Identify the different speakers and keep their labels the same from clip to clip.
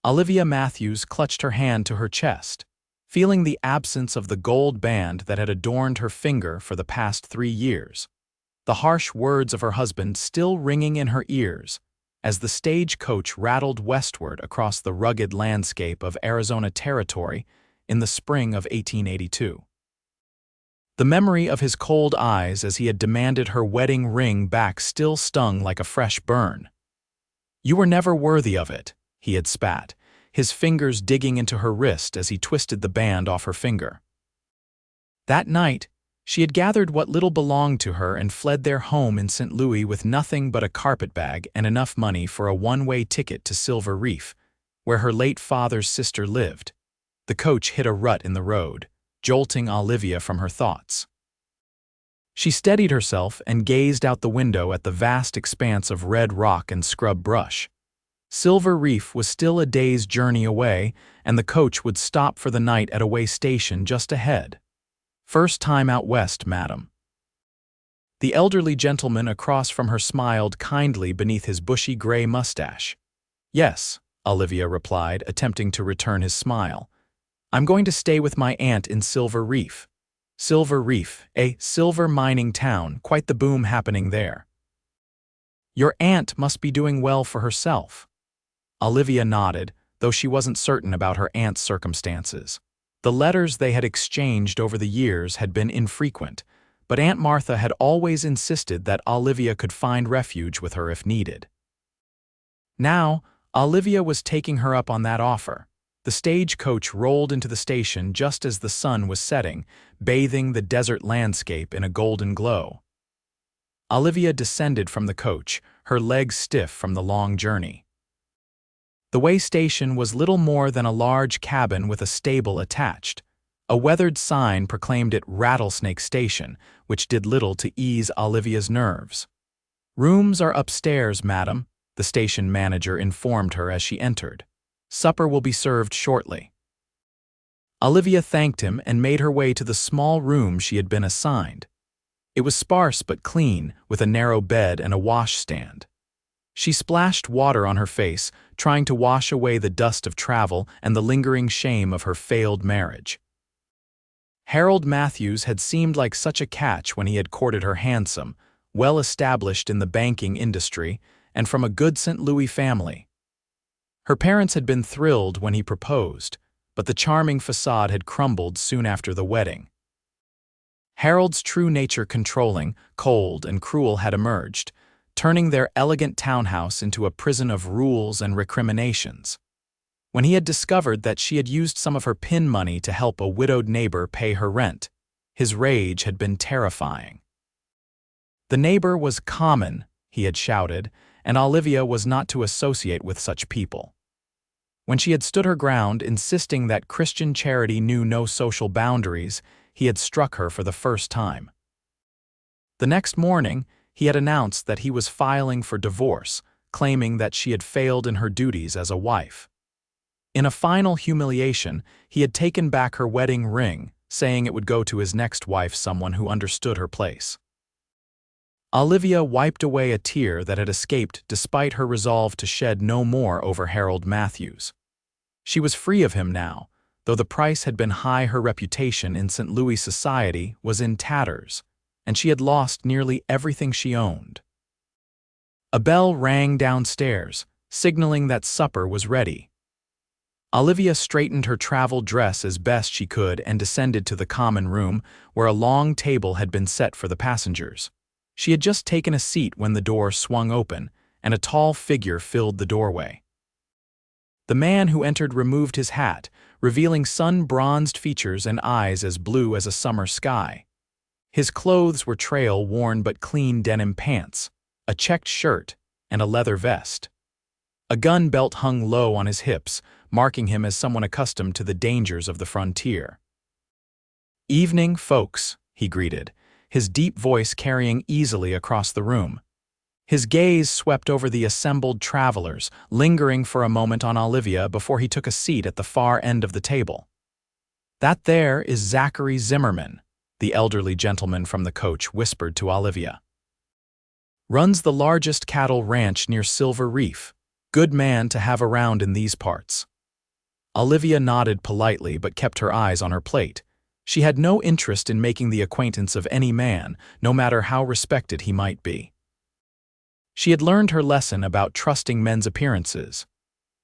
Speaker 1: Olivia Matthews clutched her hand to her chest, feeling the absence of the gold band that had adorned her finger for the past 3 years. The harsh words of her husband still ringing in her ears as the stagecoach rattled westward across the rugged landscape of Arizona Territory in the spring of 1882. The memory of his cold eyes as he had demanded her wedding ring back still stung like a fresh burn. "You were never worthy of it," he had spat, his fingers digging into her wrist as he twisted the band off her finger. That night, she had gathered what little belonged to her and fled their home in St. Louis with nothing but a carpetbag and enough money for a one-way ticket to Silver Reef, where her late father's sister lived. The coach hit a rut in the road, jolting Olivia from her thoughts. She steadied herself and gazed out the window at the vast expanse of red rock and scrub brush. Silver Reef was still a day's journey away, and the coach would stop for the night at a way station just ahead. "First time out west, madam." The elderly gentleman across from her smiled kindly beneath his bushy gray mustache. "Yes," Olivia replied, attempting to return his smile. "I'm going to stay with my aunt in Silver Reef." Silver Reef, a silver mining town, quite the boom happening there. "Your aunt must be doing well for herself." Olivia nodded, though she wasn't certain about her aunt's circumstances. The letters they had exchanged over the years had been infrequent, but Aunt Martha had always insisted that Olivia could find refuge with her if needed. Now, Olivia was taking her up on that offer. The stagecoach rolled into the station just as the sun was setting, bathing the desert landscape in a golden glow. Olivia descended from the coach, her legs stiff from the long journey. The way station was little more than a large cabin with a stable attached. A weathered sign proclaimed it Rattlesnake Station, which did little to ease Olivia's nerves. "Rooms are upstairs, madam," the station manager informed her as she entered. "Supper will be served shortly." Olivia thanked him and made her way to the small room she had been assigned. It was sparse but clean, with a narrow bed and a washstand. She splashed water on her face, trying to wash away the dust of travel and the lingering shame of her failed marriage. Harold Matthews had seemed like such a catch when he had courted her handsome, well-established in the banking industry, and from a good St. Louis family. Her parents had been thrilled when he proposed, but the charming facade had crumbled soon after the wedding. Harold's true nature, controlling, cold, and cruel, had emerged, turning their elegant townhouse into a prison of rules and recriminations. When he had discovered that she had used some of her pin money to help a widowed neighbor pay her rent, his rage had been terrifying. The neighbor was common, he had shouted, and Olivia was not to associate with such people. When she had stood her ground, insisting that Christian charity knew no social boundaries, he had struck her for the first time. The next morning, he had announced that he was filing for divorce, claiming that she had failed in her duties as a wife. In a final humiliation, he had taken back her wedding ring, saying it would go to his next wife, someone who understood her place. Olivia wiped away a tear that had escaped despite her resolve to shed no more over Harold Matthews. She was free of him now, though the price had been high. Her reputation in St. Louis society was in tatters, and she had lost nearly everything she owned. A bell rang downstairs, signaling that supper was ready. Olivia straightened her travel dress as best she could and descended to the common room, where a long table had been set for the passengers. She had just taken a seat when the door swung open, and a tall figure filled the doorway. The man who entered removed his hat, revealing sun-bronzed features and eyes as blue as a summer sky. His clothes were trail-worn but clean denim pants, a checked shirt, and a leather vest. A gun belt hung low on his hips, marking him as someone accustomed to the dangers of the frontier. "Evening, folks," he greeted, his deep voice carrying easily across the room. His gaze swept over the assembled travelers, lingering for a moment on Olivia before he took a seat at the far end of the table. "That there is Zachary Zimmerman," the elderly gentleman from the coach whispered to Olivia. "Runs the largest cattle ranch near Silver Reef. Good man to have around in these parts." Olivia nodded politely but kept her eyes on her plate. She had no interest in making the acquaintance of any man, no matter how respected he might be. She had learned her lesson about trusting men's appearances.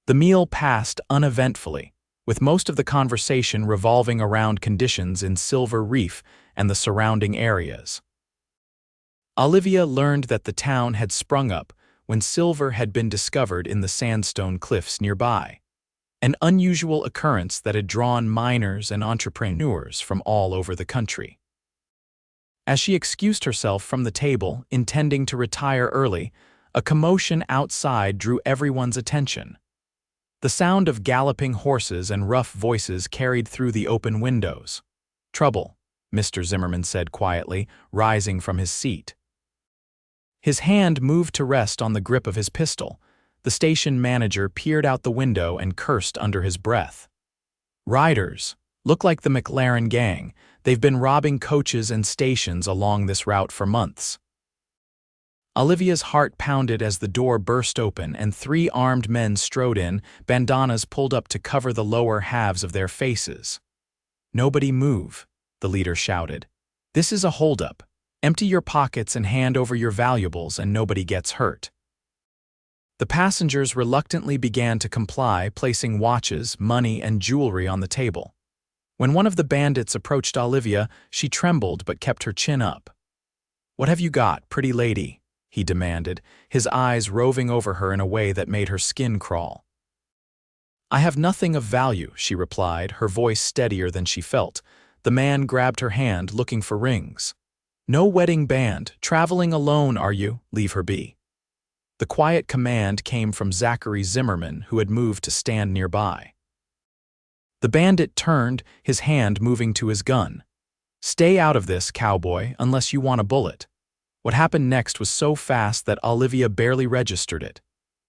Speaker 1: The meal passed uneventfully, with most of the conversation revolving around conditions in Silver Reef and the surrounding areas. Olivia learned that the town had sprung up when silver had been discovered in the sandstone cliffs nearby, an unusual occurrence that had drawn miners and entrepreneurs from all over the country. As she excused herself from the table, intending to retire early, a commotion outside drew everyone's attention. The sound of galloping horses and rough voices carried through the open windows. "Trouble," Mr. Zimmerman said quietly, rising from his seat. His hand moved to rest on the grip of his pistol. The station manager peered out the window and cursed under his breath. "Riders. Look like the McLaren gang. They've been robbing coaches and stations along this route for months." Olivia's heart pounded as the door burst open and 3 armed men strode in, bandanas pulled up to cover the lower halves of their faces. "Nobody move," the leader shouted. "This is a holdup. Empty your pockets and hand over your valuables and nobody gets hurt." The passengers reluctantly began to comply, placing watches, money, and jewelry on the table. When one of the bandits approached Olivia, she trembled but kept her chin up. "What have you got, pretty lady?" he demanded, his eyes roving over her in a way that made her skin crawl. "I have nothing of value," she replied, her voice steadier than she felt. The man grabbed her hand, looking for rings. "No wedding band. Traveling alone, are you? Leave her be." The quiet command came from Zachary Zimmerman, who had moved to stand nearby. The bandit turned, his hand moving to his gun. "Stay out of this, cowboy, unless you want a bullet." What happened next was so fast that Olivia barely registered it.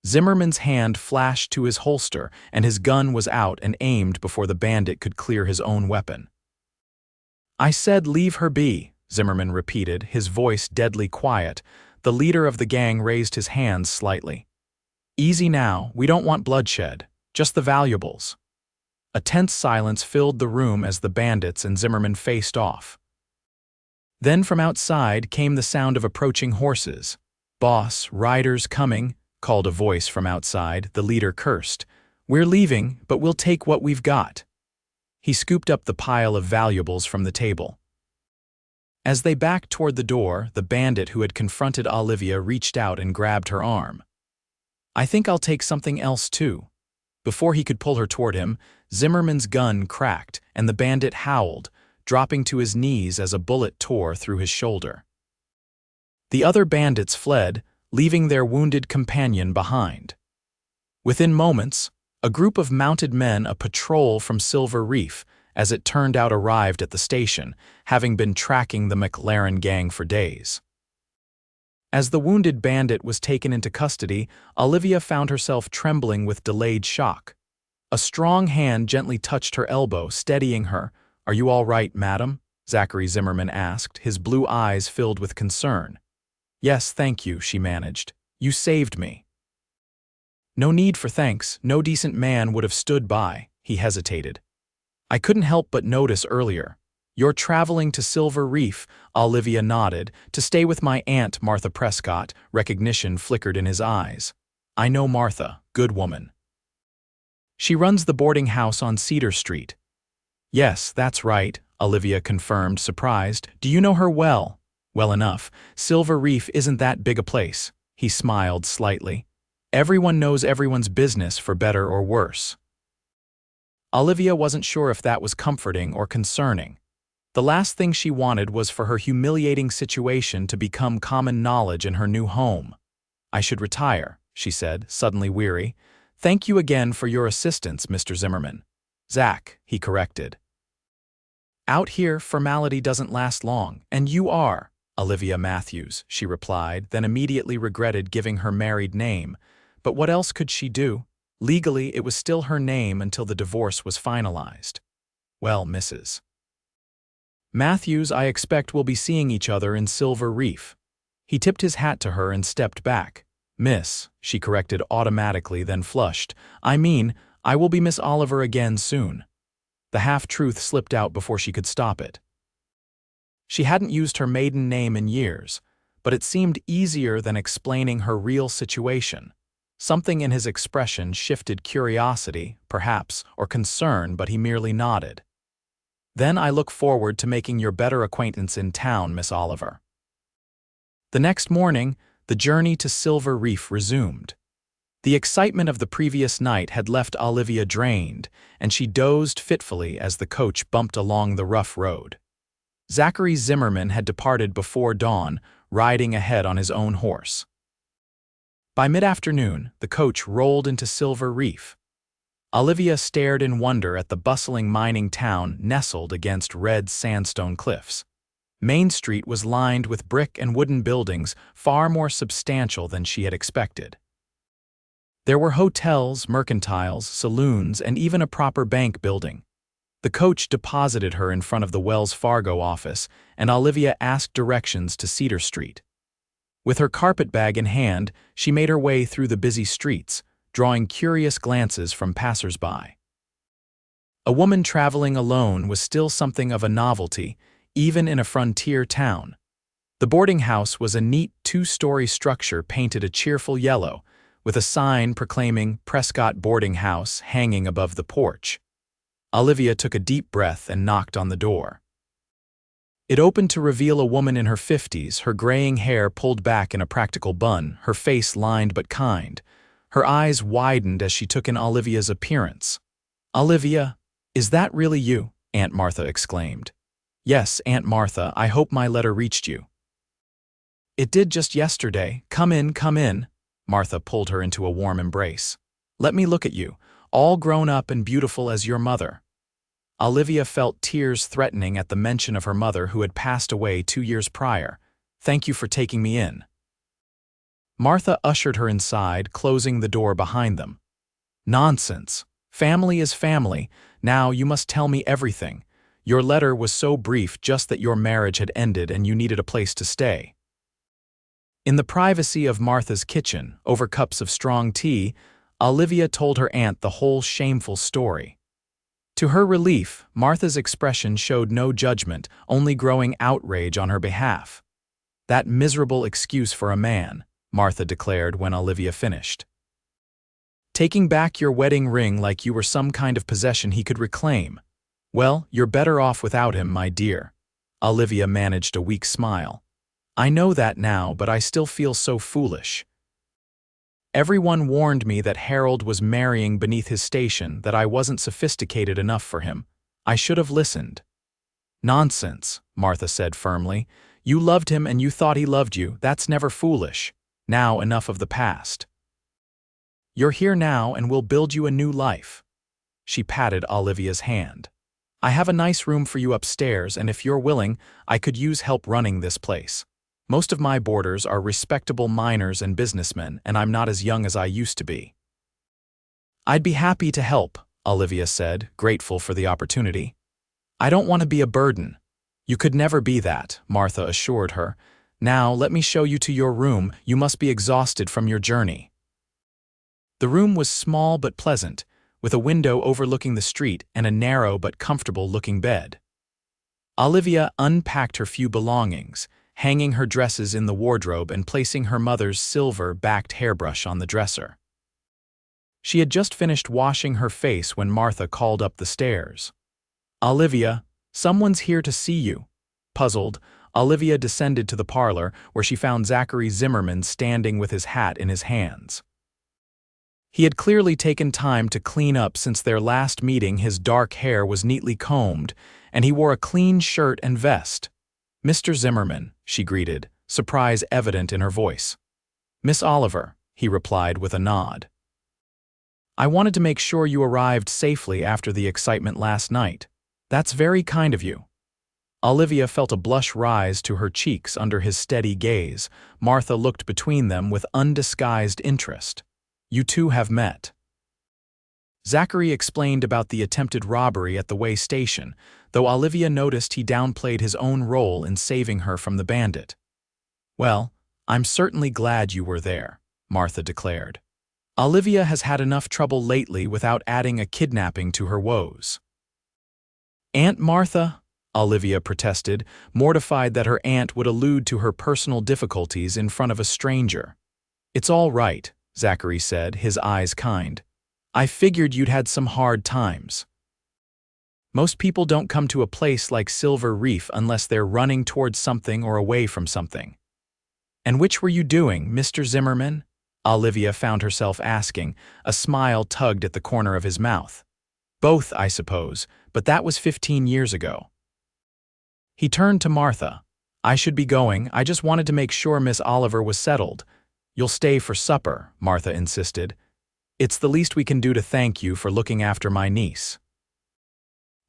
Speaker 1: Zimmerman's hand flashed to his holster, and his gun was out and aimed before the bandit could clear his own weapon. "I said leave her be," Zimmerman repeated, his voice deadly quiet. The leader of the gang raised his hands slightly. "Easy now, we don't want bloodshed, just the valuables." A tense silence filled the room as the bandits and Zimmerman faced off. Then from outside came the sound of approaching horses. "Boss, riders coming," called a voice from outside. The leader cursed. "We're leaving, but we'll take what we've got." He scooped up the pile of valuables from the table. As they backed toward the door, the bandit who had confronted Olivia reached out and grabbed her arm. "I think I'll take something else too." Before he could pull her toward him, Zimmerman's gun cracked and the bandit howled, dropping to his knees as a bullet tore through his shoulder. The other bandits fled, leaving their wounded companion behind. Within moments, a group of mounted men, a patrol from Silver Reef, as it turned out, arrived at the station, having been tracking the McLaren gang for days. As the wounded bandit was taken into custody, Olivia found herself trembling with delayed shock. A strong hand gently touched her elbow, steadying her. "Are you all right, madam?" Zachary Zimmerman asked, his blue eyes filled with concern. "Yes, thank you," she managed. "You saved me." "No need for thanks. No decent man would have stood by," he hesitated. "I couldn't help but notice earlier. You're traveling to Silver Reef," Olivia nodded, "to stay with my aunt, Martha Prescott." Recognition flickered in his eyes. "I know Martha, good woman. She runs the boarding house on Cedar Street." "Yes, that's right," Olivia confirmed, surprised. "Do you know her well?" "Well enough. Silver Reef isn't that big a place." He smiled slightly. "Everyone knows everyone's business, for better or worse." Olivia wasn't sure if that was comforting or concerning. The last thing she wanted was for her humiliating situation to become common knowledge in her new home. "I should retire," she said, suddenly weary. "Thank you again for your assistance, Mr. Zimmerman." "Zach," he corrected. "Out here, formality doesn't last long, and you are Olivia Matthews," she replied, then immediately regretted giving her married name. But what else could she do? Legally, it was still her name until the divorce was finalized. "Well, Mrs. Matthews, I expect we'll be seeing each other in Silver Reef." He tipped his hat to her and stepped back. "Miss," she corrected automatically, then flushed. "I mean, I will be Miss Oliver again soon." The half-truth slipped out before she could stop it. She hadn't used her maiden name in years, but it seemed easier than explaining her real situation. Something in his expression shifted curiosity, perhaps, or concern, but he merely nodded. "Then I look forward to making your better acquaintance in town, Miss Oliver." The next morning, the journey to Silver Reef resumed. The excitement of the previous night had left Olivia drained, and she dozed fitfully as the coach bumped along the rough road. Zachary Zimmerman had departed before dawn, riding ahead on his own horse. By mid-afternoon, the coach rolled into Silver Reef. Olivia stared in wonder at the bustling mining town nestled against red sandstone cliffs. Main Street was lined with brick and wooden buildings far more substantial than she had expected. There were hotels, mercantiles, saloons, and even a proper bank building. The coach deposited her in front of the Wells Fargo office, and Olivia asked directions to Cedar Street. With her carpetbag in hand, she made her way through the busy streets, drawing curious glances from passers-by. A woman traveling alone was still something of a novelty, even in a frontier town. The boarding house was a neat two-story structure painted a cheerful yellow, with a sign proclaiming Prescott Boarding House hanging above the porch. Olivia took a deep breath and knocked on the door. It opened to reveal a woman in her 50s, her graying hair pulled back in a practical bun, her face lined but kind. Her eyes widened as she took in Olivia's appearance. "Olivia, is that really you?" Aunt Martha exclaimed. "Yes, Aunt Martha, I hope my letter reached you." "It did just yesterday. Come in, come in." Martha pulled her into a warm embrace. "Let me look at you, all grown up and beautiful as your mother." Olivia felt tears threatening at the mention of her mother who had passed away 2 years prior. "Thank you for taking me in." Martha ushered her inside, closing the door behind them. "Nonsense. Family is family. Now you must tell me everything. Your letter was so brief, just that your marriage had ended and you needed a place to stay." In the privacy of Martha's kitchen, over cups of strong tea, Olivia told her aunt the whole shameful story. To her relief, Martha's expression showed no judgment, only growing outrage on her behalf. "That miserable excuse for a man," Martha declared when Olivia finished. "Taking back your wedding ring like you were some kind of possession he could reclaim. Well, you're better off without him, my dear." Olivia managed a weak smile. "I know that now, but I still feel so foolish. Everyone warned me that Harold was marrying beneath his station, that I wasn't sophisticated enough for him. I should have listened." "Nonsense," Martha said firmly. "You loved him and you thought he loved you. That's never foolish. Now enough of the past. You're here now and we'll build you a new life." She patted Olivia's hand. "I have a nice room for you upstairs, and if you're willing, I could use help running this place. Most of my boarders are respectable miners and businessmen, and I'm not as young as I used to be." "I'd be happy to help," Olivia said, grateful for the opportunity. "I don't want to be a burden." "You could never be that," Martha assured her. "Now let me show you to your room. You must be exhausted from your journey." The room was small but pleasant, with a window overlooking the street and a narrow but comfortable-looking bed. Olivia unpacked her few belongings, hanging her dresses in the wardrobe and placing her mother's silver-backed hairbrush on the dresser. She had just finished washing her face when Martha called up the stairs. "Olivia, someone's here to see you." Puzzled, Olivia descended to the parlor, where she found Zachary Zimmerman standing with his hat in his hands. He had clearly taken time to clean up since their last meeting. His dark hair was neatly combed, and he wore a clean shirt and vest. "Mr. Zimmerman," she greeted, surprise evident in her voice. "Miss Oliver," he replied with a nod. "I wanted to make sure you arrived safely after the excitement last night. That's very kind of you." Olivia felt a blush rise to her cheeks under his steady gaze. Martha looked between them with undisguised interest. "You two have met." Zachary explained about the attempted robbery at the way station, though Olivia noticed he downplayed his own role in saving her from the bandit. "Well, I'm certainly glad you were there," Martha declared. Olivia has had enough trouble lately without adding a kidnapping to her woes. Aunt Martha, Olivia protested, mortified that her aunt would allude to her personal difficulties in front of a stranger. It's all right, Zachary said, his eyes kind. I figured you'd had some hard times. Most people don't come to a place like Silver Reef unless they're running towards something or away from something. And which were you doing, Mr. Zimmerman? Olivia found herself asking, a smile tugged at the corner of his mouth. Both, I suppose, but that was 15 years ago. He turned to Martha. I should be going, I just wanted to make sure Miss Oliver was settled. You'll stay for supper, Martha insisted. It's the least we can do to thank you for looking after my niece.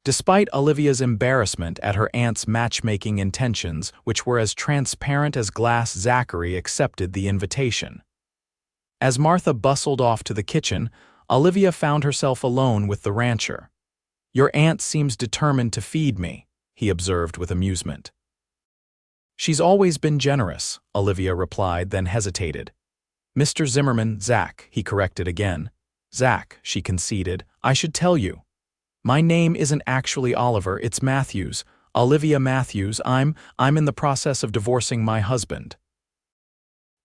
Speaker 1: Despite Olivia's embarrassment at her aunt's matchmaking intentions, which were as transparent as glass, Zachary accepted the invitation. As Martha bustled off to the kitchen, Olivia found herself alone with the rancher. Your aunt seems determined to feed me, he observed with amusement. She's always been generous, Olivia replied, then hesitated. Mr. Zimmerman, Zach, he corrected again. Zach, she conceded, I should tell you. My name isn't actually Oliver, it's Matthews, Olivia Matthews. I'm in the process of divorcing my husband.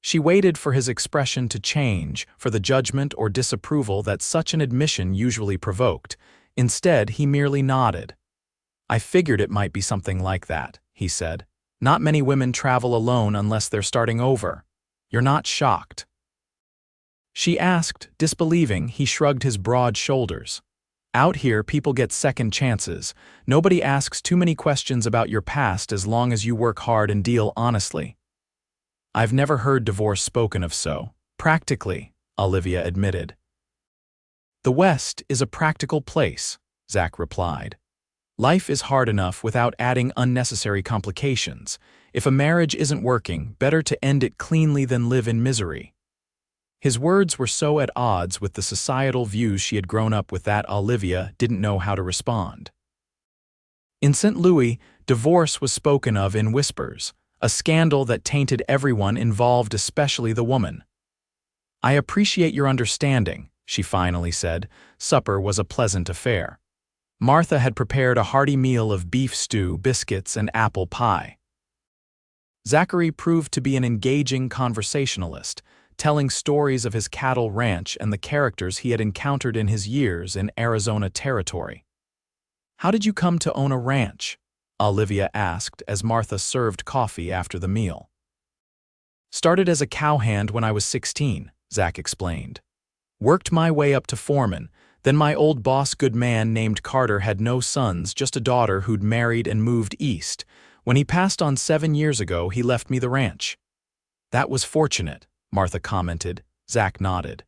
Speaker 1: She waited for his expression to change, for the judgment or disapproval that such an admission usually provoked. Instead, he merely nodded. I figured it might be something like that, he said. Not many women travel alone unless they're starting over. You're not shocked. She asked, disbelieving. He shrugged his broad shoulders. Out here, people get second chances. Nobody asks too many questions about your past as long as you work hard and deal honestly. I've never heard divorce spoken of so practically, Olivia admitted. The West is a practical place, Zach replied. Life is hard enough without adding unnecessary complications. If a marriage isn't working, better to end it cleanly than live in misery. His words were so at odds with the societal views she had grown up with that Olivia didn't know how to respond. In St. Louis, divorce was spoken of in whispers, a scandal that tainted everyone involved, especially the woman. I appreciate your understanding, she finally said. Supper was a pleasant affair. Martha had prepared a hearty meal of beef stew, biscuits, and apple pie. Zachary proved to be an engaging conversationalist, telling stories of his cattle ranch and the characters he had encountered in his years in Arizona territory. How did you come to own a ranch? Olivia asked as Martha served coffee after the meal. Started as a cowhand when I was 16, Zach explained. Worked my way up to foreman, then my old boss, good man named Carter, had no sons, just a daughter who'd married and moved east. When he passed on 7 years ago, he left me the ranch. That was fortunate, Martha commented. Zach nodded.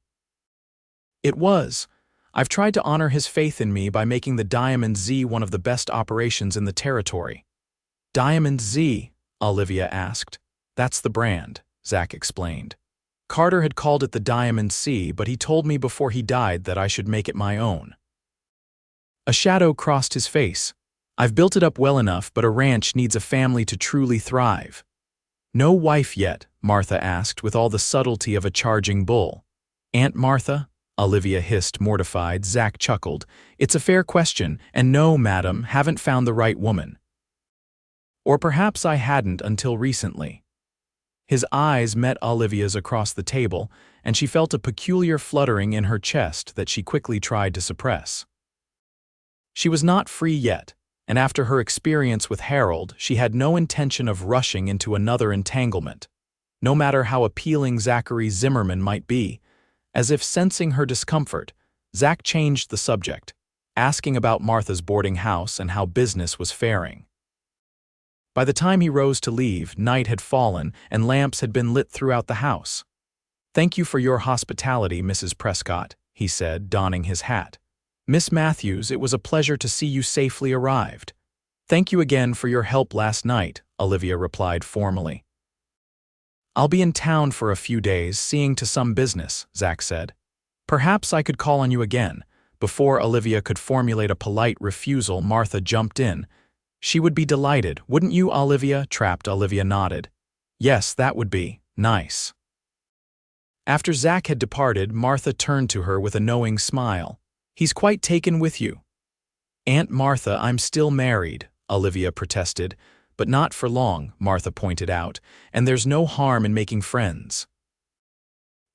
Speaker 1: It was. I've tried to honor his faith in me by making the Diamond Z one of the best operations in the territory. Diamond Z? Olivia asked. That's the brand, Zach explained. Carter had called it the Diamond C, but he told me before he died that I should make it my own. A shadow crossed his face. I've built it up well enough, but a ranch needs a family to truly thrive. No wife yet? Martha asked with all the subtlety of a charging bull. Aunt Martha? Olivia hissed, mortified. Zach chuckled. It's a fair question, and no, madam, haven't found the right woman. Or perhaps I hadn't until recently. His eyes met Olivia's across the table, and she felt a peculiar fluttering in her chest that she quickly tried to suppress. She was not free yet, and after her experience with Harold, she had no intention of rushing into another entanglement, no matter how appealing Zachary Zimmerman might be. As if sensing her discomfort, Zach changed the subject, asking about Martha's boarding house and how business was faring. By the time he rose to leave, night had fallen and lamps had been lit throughout the house. Thank you for your hospitality, Mrs. Prescott, he said, donning his hat. Miss Matthews, it was a pleasure to see you safely arrived. Thank you again for your help last night, Olivia replied formally. I'll be in town for a few days, seeing to some business, Zach said. Perhaps I could call on you again. Before Olivia could formulate a polite refusal, Martha jumped in. She would be delighted, wouldn't you, Olivia? Trapped Olivia nodded. Yes, that would be nice. After Zach had departed, Martha turned to her with a knowing smile. "He's quite taken with you." "Aunt Martha, I'm still married," Olivia protested. "But not for long," Martha pointed out, "and there's no harm in making friends."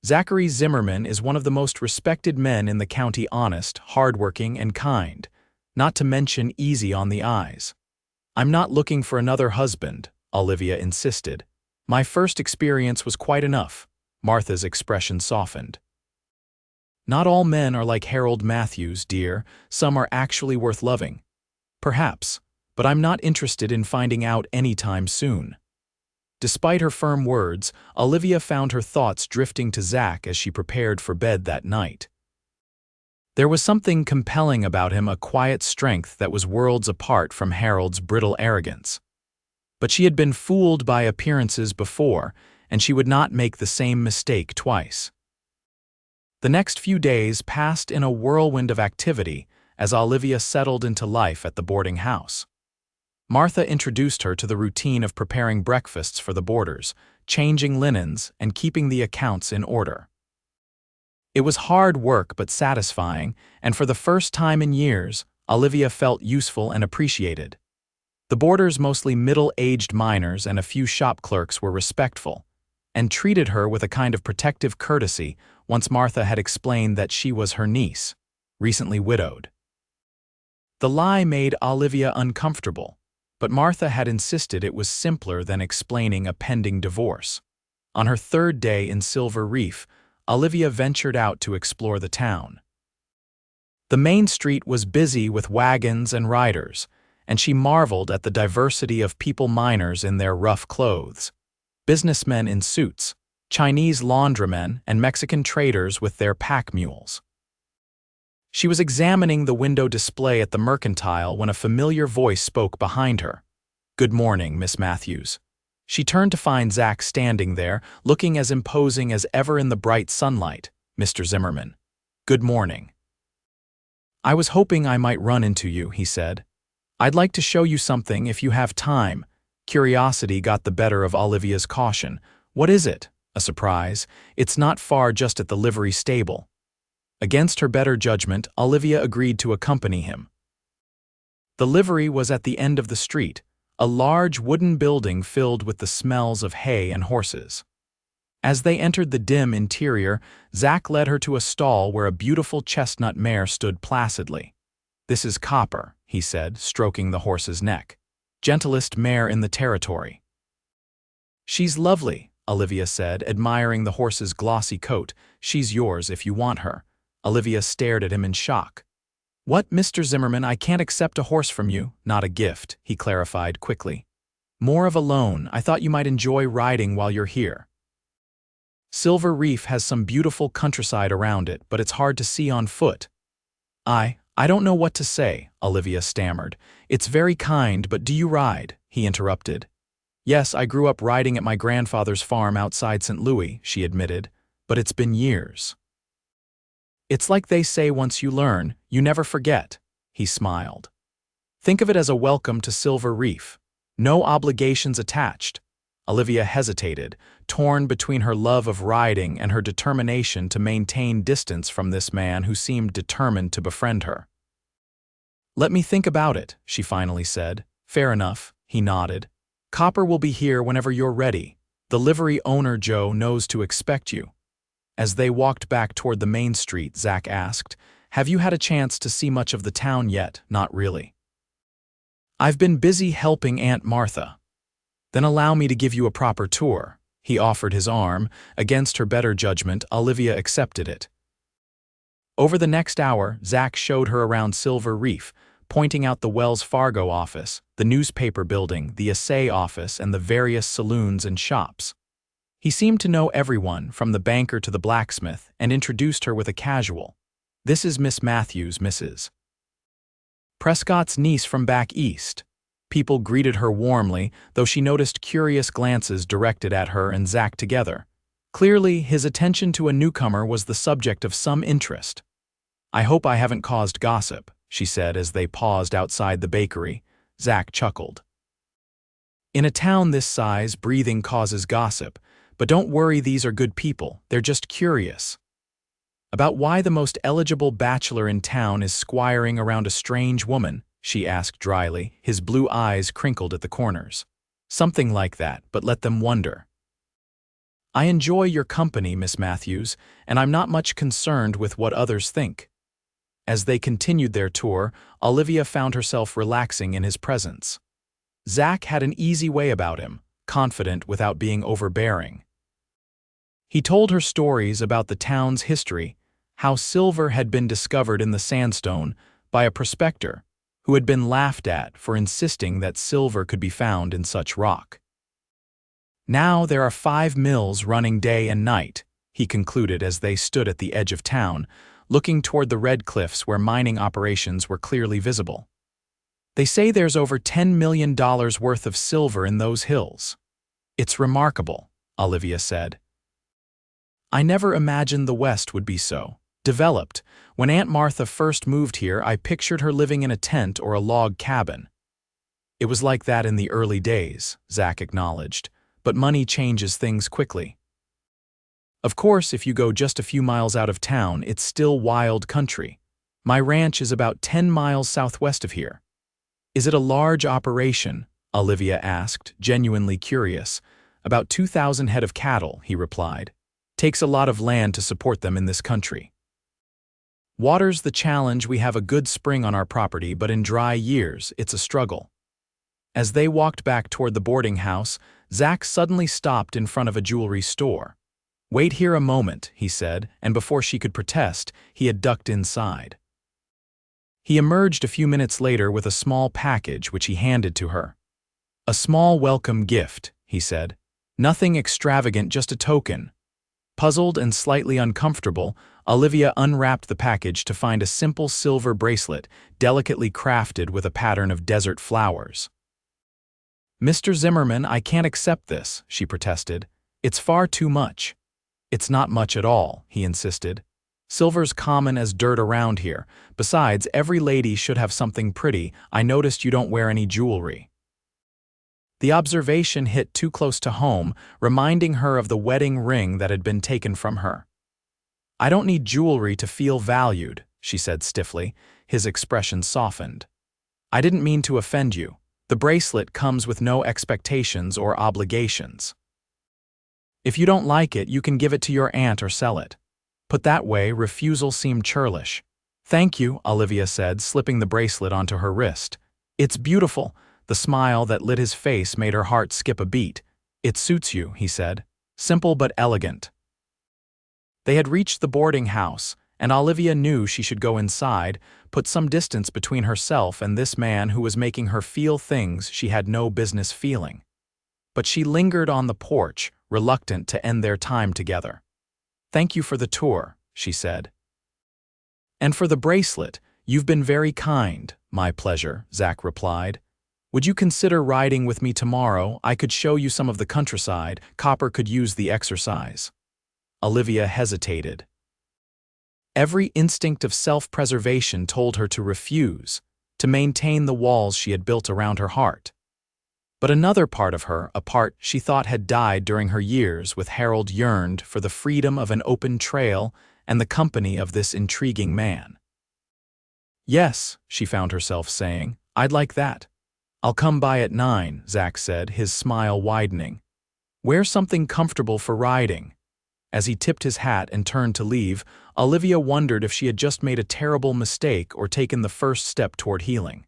Speaker 1: Zachary Zimmerman is one of the most respected men in the county, honest, hardworking, and kind, not to mention easy on the eyes. "I'm not looking for another husband," Olivia insisted. "My first experience was quite enough." Martha's expression softened. "Not all men are like Harold Matthews, dear. Some are actually worth loving." "Perhaps, but I'm not interested in finding out anytime soon." Despite her firm words, Olivia found her thoughts drifting to Zach as she prepared for bed that night. There was something compelling about him, a quiet strength that was worlds apart from Harold's brittle arrogance. But she had been fooled by appearances before, and she would not make the same mistake twice. The next few days passed in a whirlwind of activity as Olivia settled into life at the boarding house. Martha introduced her to the routine of preparing breakfasts for the boarders, changing linens, and keeping the accounts in order. It was hard work but satisfying, and for the first time in years, Olivia felt useful and appreciated. The boarders, mostly middle-aged miners and a few shop clerks, were respectful, and treated her with a kind of protective courtesy once Martha had explained that she was her niece, recently widowed. The lie made Olivia uncomfortable, but Martha had insisted it was simpler than explaining a pending divorce. On her third day in Silver Reef, Olivia ventured out to explore the town. The main street was busy with wagons and riders, and she marveled at the diversity of people: miners in their rough clothes, businessmen in suits, Chinese laundrymen, and Mexican traders with their pack mules. She was examining the window display at the mercantile when a familiar voice spoke behind her. "Good morning, Miss Matthews." She turned to find Zach standing there, looking as imposing as ever in the bright sunlight. "Mr. Zimmerman." "Good morning." "I was hoping I might run into you," he said. "I'd like to show you something if you have time." Curiosity got the better of Olivia's caution. "What is it?" A surprise. "It's not far, just at the livery stable." Against her better judgment, Olivia agreed to accompany him. The livery was at the end of the street, a large wooden building filled with the smells of hay and horses. As they entered the dim interior, Zach led her to a stall where a beautiful chestnut mare stood placidly. "This is Copper," he said, stroking the horse's neck. "Gentlest mare in the territory." "She's lovely," Olivia said, admiring the horse's glossy coat. "She's yours if you want her." Olivia stared at him in shock. "What, Mr. Zimmerman, I can't accept a horse from you." "Not a gift," he clarified quickly. "More of a loan. I thought you might enjoy riding while you're here. Silver Reef has some beautiful countryside around it, but it's hard to see on foot." I don't know what to say," Olivia stammered. "It's very kind, but do you ride?" he interrupted. "Yes, I grew up riding at my grandfather's farm outside St. Louis," she admitted, "but it's been years." "It's like they say, once you learn, you never forget," he smiled. "Think of it as a welcome to Silver Reef. No obligations attached." Olivia hesitated, torn between her love of riding and her determination to maintain distance from this man who seemed determined to befriend her. "Let me think about it," she finally said. "Fair enough," he nodded. "Copper will be here whenever you're ready. The livery owner, Joe, knows to expect you." As they walked back toward the main street, Zach asked, "Have you had a chance to see much of the town yet?" "Not really." "I've been busy helping Aunt Martha." "Then allow me to give you a proper tour." He offered his arm. Against her better judgment, Olivia accepted it. Over the next hour, Zach showed her around Silver Reef, pointing out the Wells Fargo office, the newspaper building, the assay office, and the various saloons and shops. He seemed to know everyone, from the banker to the blacksmith, and introduced her with a casual, "This is Miss Matthews, Mrs. Prescott's niece from back east." People greeted her warmly, though she noticed curious glances directed at her and Zach together. Clearly, his attention to a newcomer was the subject of some interest. "I hope I haven't caused gossip," she said as they paused outside the bakery. Zach chuckled. In a town this size, breathing causes gossip, But don't worry, these are good people, they're just curious. About why the most eligible bachelor in town is squiring around a strange woman, she asked dryly, his blue eyes crinkled at the corners. Something like that, but let them wonder. I enjoy your company, Miss Matthews, and I'm not much concerned with what others think. As they continued their tour, Olivia found herself relaxing in his presence. Zach had an easy way about him, confident without being overbearing. He told her stories about the town's history, how silver had been discovered in the sandstone by a prospector who had been laughed at for insisting that silver could be found in such rock. Now there are 5 mills running day and night, he concluded as they stood at the edge of town, looking toward the red cliffs where mining operations were clearly visible. They say there's over $10 million worth of silver in those hills. It's remarkable, Olivia said. I never imagined the West would be so developed. When Aunt Martha first moved here, I pictured her living in a tent or a log cabin. It was like that in the early days, Zach acknowledged, but money changes things quickly. Of course, if you go just a few miles out of town, it's still wild country. My ranch is about 10 miles southwest of here. Is it a large operation? Olivia asked, genuinely curious. About 2,000 head of cattle, he replied. Takes a lot of land to support them in this country. Water's the challenge. We have a good spring on our property, but in dry years, it's a struggle. As they walked back toward the boarding house, Zach suddenly stopped in front of a jewelry store. Wait here a moment, he said, and before she could protest, he had ducked inside. He emerged a few minutes later with a small package which he handed to her. A small welcome gift, he said. Nothing extravagant, just a token. Puzzled and slightly uncomfortable, Olivia unwrapped the package to find a simple silver bracelet, delicately crafted with a pattern of desert flowers. Mr. Zimmerman, I can't accept this, she protested. It's far too much. It's not much at all, he insisted. Silver's common as dirt around here. Besides, every lady should have something pretty. I noticed you don't wear any jewelry. The observation hit too close to home, reminding her of the wedding ring that had been taken from her. I don't need jewelry to feel valued, she said stiffly. His expression softened. I didn't mean to offend you. The bracelet comes with no expectations or obligations. If you don't like it, you can give it to your aunt or sell it. Put that way, refusal seemed churlish. Thank you, Olivia said, slipping the bracelet onto her wrist. It's beautiful. The smile that lit his face made her heart skip a beat. It suits you, he said. Simple but elegant. They had reached the boarding house, and Olivia knew she should go inside, put some distance between herself and this man who was making her feel things she had no business feeling. But she lingered on the porch, reluctant to end their time together. Thank you for the tour, she said. And for the bracelet, you've been very kind. My pleasure, Zach replied. Would you consider riding with me tomorrow? I could show you some of the countryside. Copper could use the exercise. Olivia hesitated. Every instinct of self-preservation told her to refuse, to maintain the walls she had built around her heart. But another part of her, a part she thought had died during her years with Harold, yearned for the freedom of an open trail and the company of this intriguing man. Yes, she found herself saying, I'd like that. I'll come by at 9, Zach said, his smile widening. Wear something comfortable for riding. As he tipped his hat and turned to leave, Olivia wondered if she had just made a terrible mistake or taken the first step toward healing.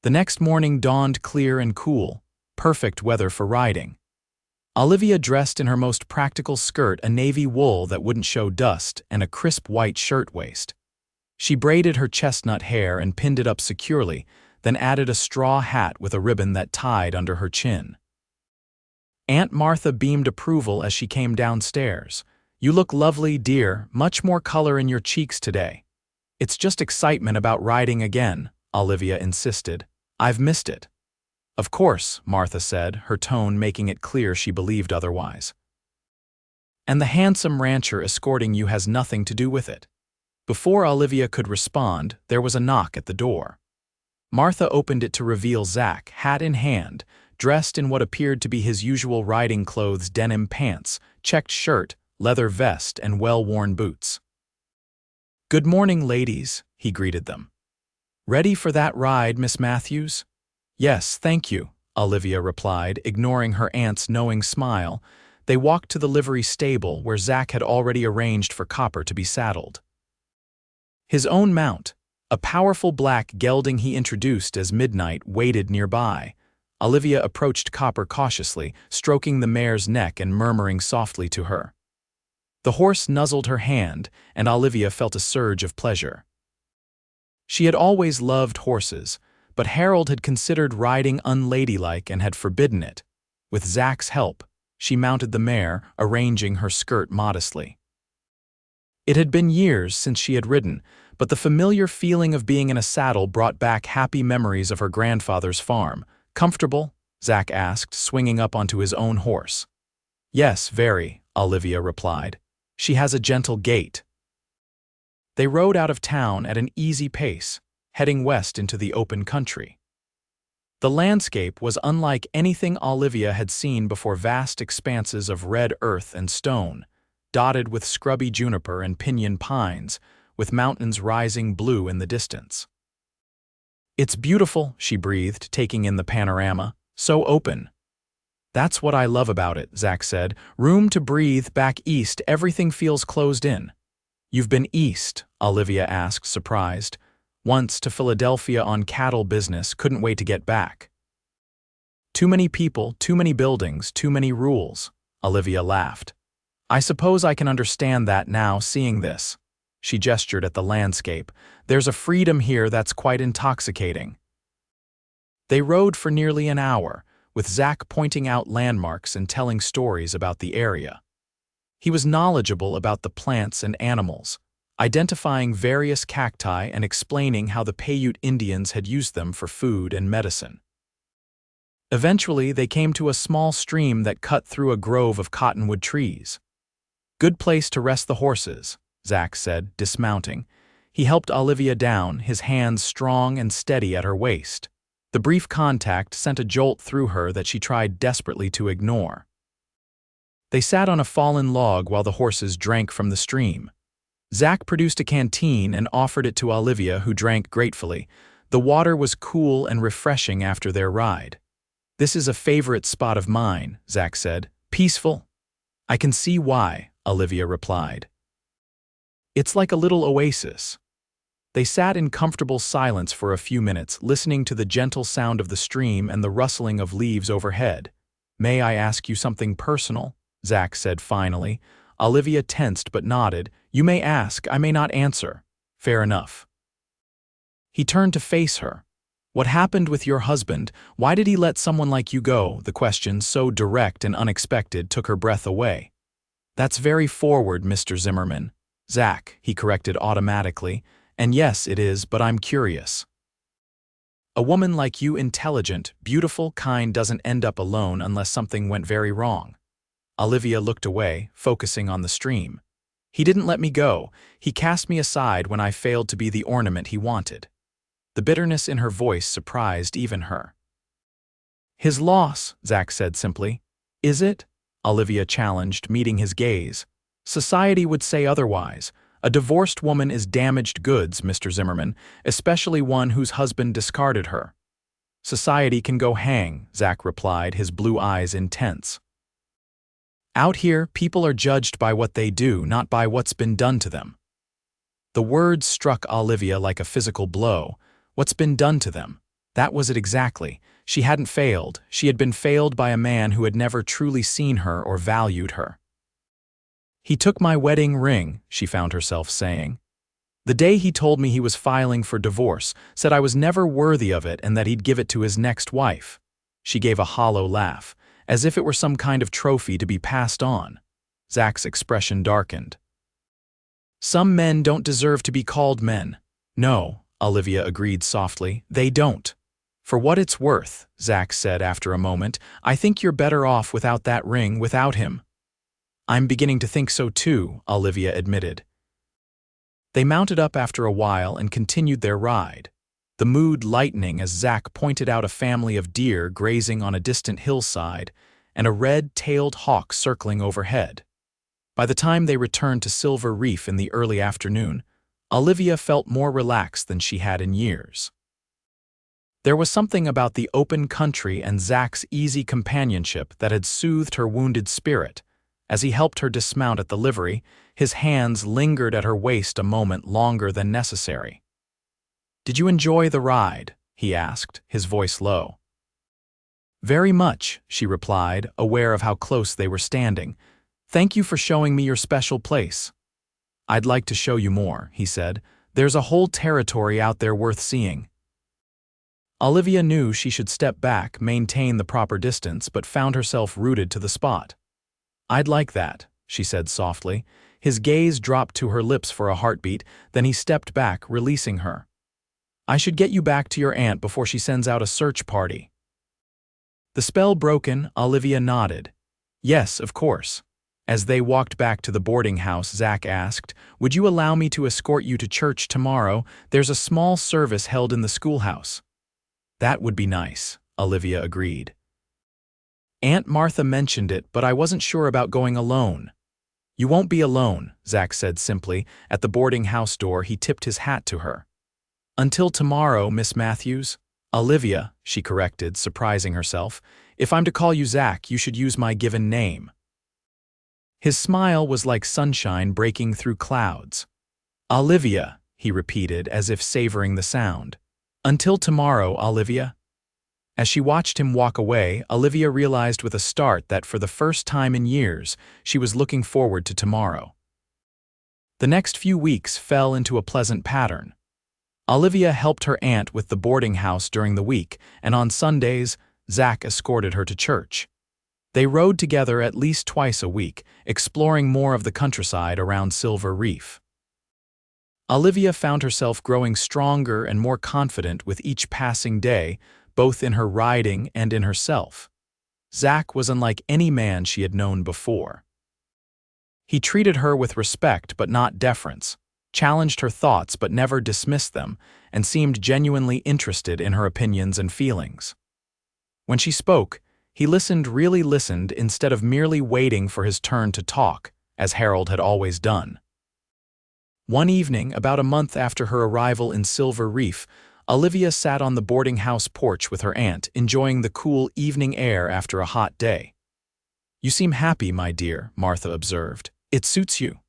Speaker 1: The next morning dawned clear and cool, perfect weather for riding. Olivia dressed in her most practical skirt, a navy wool that wouldn't show dust, and a crisp white shirtwaist. She braided her chestnut hair and pinned it up securely, then added a straw hat with a ribbon that tied under her chin. Aunt Martha beamed approval as she came downstairs. You look lovely, dear, much more color in your cheeks today. It's just excitement about riding again, Olivia insisted. I've missed it. Of course, Martha said, her tone making it clear she believed otherwise. And the handsome rancher escorting you has nothing to do with it. Before Olivia could respond, there was a knock at the door. Martha opened it to reveal Zach, hat in hand, dressed in what appeared to be his usual riding clothes: denim pants, checked shirt, leather vest, and well-worn boots. "Good morning, ladies," he greeted them. "Ready for that ride, Miss Matthews?" "Yes, thank you," Olivia replied, ignoring her aunt's knowing smile. They walked to the livery stable where Zach had already arranged for Copper to be saddled. His own mount, a powerful black gelding he introduced as Midnight, waited nearby. Olivia approached Copper cautiously, stroking the mare's neck and murmuring softly to her. The horse nuzzled her hand, and Olivia felt a surge of pleasure. She had always loved horses, but Harold had considered riding unladylike and had forbidden it. With Zach's help, she mounted the mare, arranging her skirt modestly. It had been years since she had ridden, but the familiar feeling of being in a saddle brought back happy memories of her grandfather's farm. "Comfortable?" Zach asked, swinging up onto his own horse. "Yes, very," Olivia replied. "She has a gentle gait." They rode out of town at an easy pace, heading west into the open country. The landscape was unlike anything Olivia had seen before: vast expanses of red earth and stone, dotted with scrubby juniper and pinyon pines, with mountains rising blue in the distance. "It's beautiful," she breathed, taking in the panorama. "So open." "That's what I love about it," Zach said. "Room to breathe. Back east, everything feels closed in." "You've been east?" Olivia asked, surprised. "Once, to Philadelphia on cattle business, couldn't wait to get back." "Too many people, too many buildings, too many rules," Olivia laughed. "I suppose I can understand that now, seeing this." She gestured at the landscape. "There's a freedom here that's quite intoxicating." They rode for nearly an hour, with Zach pointing out landmarks and telling stories about the area. He was knowledgeable about the plants and animals, identifying various cacti and explaining how the Paiute Indians had used them for food and medicine. Eventually, they came to a small stream that cut through a grove of cottonwood trees. "Good place to rest the horses," Zach said, dismounting. He helped Olivia down, his hands strong and steady at her waist. The brief contact sent a jolt through her that she tried desperately to ignore. They sat on a fallen log while the horses drank from the stream. Zach produced a canteen and offered it to Olivia, who drank gratefully. The water was cool and refreshing after their ride. "This is a favorite spot of mine," Zach said. "Peaceful?" "I can see why," Olivia replied. "It's like a little oasis." They sat in comfortable silence for a few minutes, listening to the gentle sound of the stream and the rustling of leaves overhead. "May I ask you something personal?" Zach said finally. Olivia tensed but nodded. "You may ask, I may not answer." "Fair enough." He turned to face her. "What happened with your husband? Why did he let someone like you go?" The question, so direct and unexpected, took her breath away. "That's very forward, Mr. Zimmerman." "Zach," he corrected automatically. "And yes, it is, but I'm curious. A woman like you, intelligent, beautiful, kind, doesn't end up alone unless something went very wrong." Olivia looked away, focusing on the stream. "He didn't let me go. He cast me aside when I failed to be the ornament he wanted." The bitterness in her voice surprised even her. "His loss," Zach said simply. "Is it?" Olivia challenged, meeting his gaze. "Society would say otherwise. A divorced woman is damaged goods, Mr. Zimmerman, especially one whose husband discarded her." "Society can go hang," Zach replied, his blue eyes intense. "Out here, people are judged by what they do, not by what's been done to them." The words struck Olivia like a physical blow. What's been done to them? That was it exactly. She hadn't failed. She had been failed by a man who had never truly seen her or valued her. "He took my wedding ring," she found herself saying. "The day he told me he was filing for divorce, said I was never worthy of it and that he'd give it to his next wife." She gave a hollow laugh, as if it were some kind of trophy to be passed on. Zach's expression darkened. "Some men don't deserve to be called men." "No," Olivia agreed softly, "they don't." "For what it's worth," Zach said after a moment, "I think you're better off without that ring, without him." "I'm beginning to think so too," Olivia admitted. They mounted up after a while and continued their ride. the mood lightening as Zach pointed out a family of deer grazing on a distant hillside and a red-tailed hawk circling overhead. By the time they returned to Silver Reef in the early afternoon, Olivia felt more relaxed than she had in years. There was something about the open country and Zach's easy companionship that had soothed her wounded spirit. As he helped her dismount at the livery, his hands lingered at her waist a moment longer than necessary. "Did you enjoy the ride?" he asked, his voice low. "Very much," she replied, aware of how close they were standing. "Thank you for showing me your special place." "I'd like to show you more," he said. "There's a whole territory out there worth seeing." Olivia knew she should step back, maintain the proper distance, but found herself rooted to the spot. "I'd like that," she said softly. His gaze dropped to her lips for a heartbeat, then he stepped back, releasing her. "I should get you back to your aunt before she sends out a search party." The spell broken, Olivia nodded. "Yes, of course." As they walked back to the boarding house, Zach asked, "Would you allow me to escort you to church tomorrow? There's a small service held in the schoolhouse." "That would be nice," Olivia agreed. "Aunt Martha mentioned it, but I wasn't sure about going alone." "You won't be alone," Zach said simply. At the boarding house door, he tipped his hat to her. "Until tomorrow, Miss Matthews." "Olivia," she corrected, surprising herself. "If I'm to call you Zach, you should use my given name." His smile was like sunshine breaking through clouds. "Olivia," he repeated, as if savoring the sound. "Until tomorrow, Olivia." As she watched him walk away, Olivia realized with a start that for the first time in years, she was looking forward to tomorrow. The next few weeks fell into a pleasant pattern. Olivia helped her aunt with the boarding house during the week, and on Sundays, Zach escorted her to church. They rode together at least twice a week, exploring more of the countryside around Silver Reef. Olivia found herself growing stronger and more confident with each passing day, both in her riding and in herself. Zach was unlike any man she had known before. He treated her with respect but not deference, challenged her thoughts but never dismissed them, and seemed genuinely interested in her opinions and feelings. When she spoke, he really listened instead of merely waiting for his turn to talk, as Harold had always done. One evening, about a month after her arrival in Silver Reef, Olivia sat on the boarding house porch with her aunt, enjoying the cool evening air after a hot day. "You seem happy, my dear," Martha observed. "It suits you."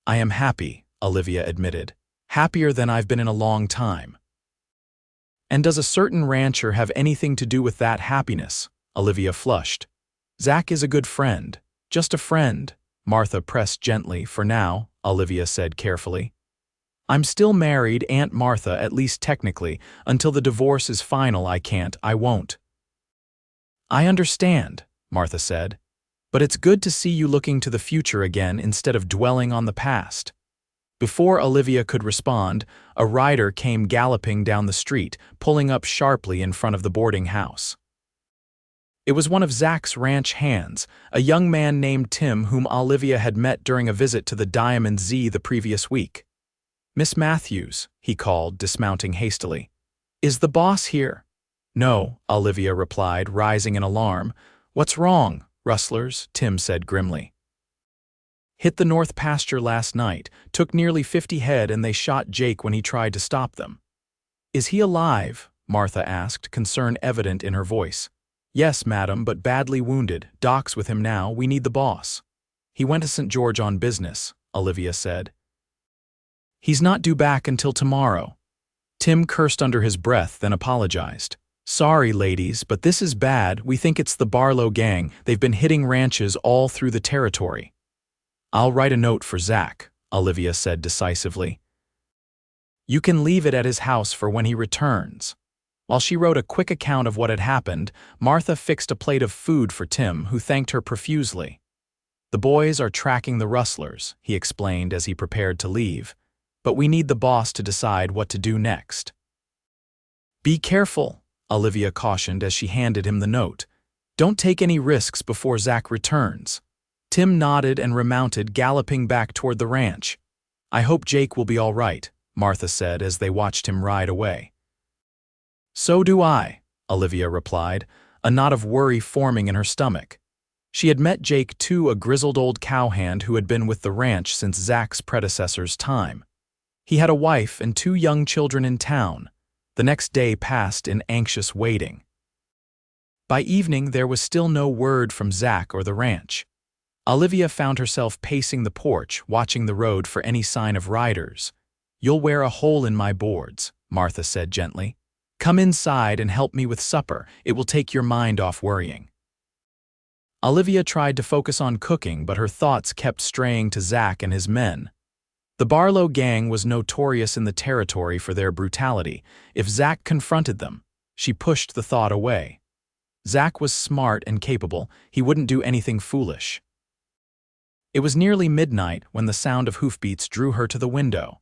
Speaker 1: "I am happy," Olivia admitted. "Happier than I've been in a long time." "And does a certain rancher have anything to do with that happiness?" Olivia flushed. "Zach is a good friend. Just a friend." Martha pressed gently. "For now," Olivia said carefully. "I'm still married, Aunt Martha, at least technically. Until the divorce is final, I won't." "I understand," Martha said. "But it's good to see you looking to the future again instead of dwelling on the past." Before Olivia could respond, a rider came galloping down the street, pulling up sharply in front of the boarding house. It was one of Zach's ranch hands, a young man named Tim whom Olivia had met during a visit to the Diamond Z the previous week. "Miss Matthews," he called, dismounting hastily. "Is the boss here?" "No," Olivia replied, rising in alarm. "What's wrong?" "Rustlers," Tim said grimly. "Hit the north pasture last night, took nearly 50 head, and they shot Jake when he tried to stop them." "Is he alive?" Martha asked, concern evident in her voice. "Yes, madam, but badly wounded. Doc's with him now. We need the boss." "He went to St. George on business," Olivia said. "He's not due back until tomorrow." Tim cursed under his breath, then apologized. "Sorry, ladies, but this is bad. We think it's the Barlow gang. They've been hitting ranches all through the territory." "I'll write a note for Zach," Olivia said decisively. "You can leave it at his house for when he returns." While she wrote a quick account of what had happened, Martha fixed a plate of food for Tim, who thanked her profusely. "The boys are tracking the rustlers," he explained as he prepared to leave. "But we need the boss to decide what to do next." "Be careful," Olivia cautioned as she handed him the note. "Don't take any risks before Zach returns." Tim nodded and remounted, galloping back toward the ranch. "I hope Jake will be all right," Martha said as they watched him ride away. So do I, Olivia replied, a knot of worry forming in her stomach. She had met Jake too, a grizzled old cowhand who had been with the ranch since Zach's predecessor's time. He had a wife and 2 young children in town. The next day passed in anxious waiting. By evening, there was still no word from Zach or the ranch. Olivia found herself pacing the porch, watching the road for any sign of riders. "You'll wear a hole in my boards," Martha said gently. "Come inside and help me with supper. It will take your mind off worrying." Olivia tried to focus on cooking, but her thoughts kept straying to Zach and his men. The Barlow gang was notorious in the territory for their brutality. If Zach confronted them, she pushed the thought away. Zach was smart and capable. He wouldn't do anything foolish. It was nearly midnight when the sound of hoofbeats drew her to the window.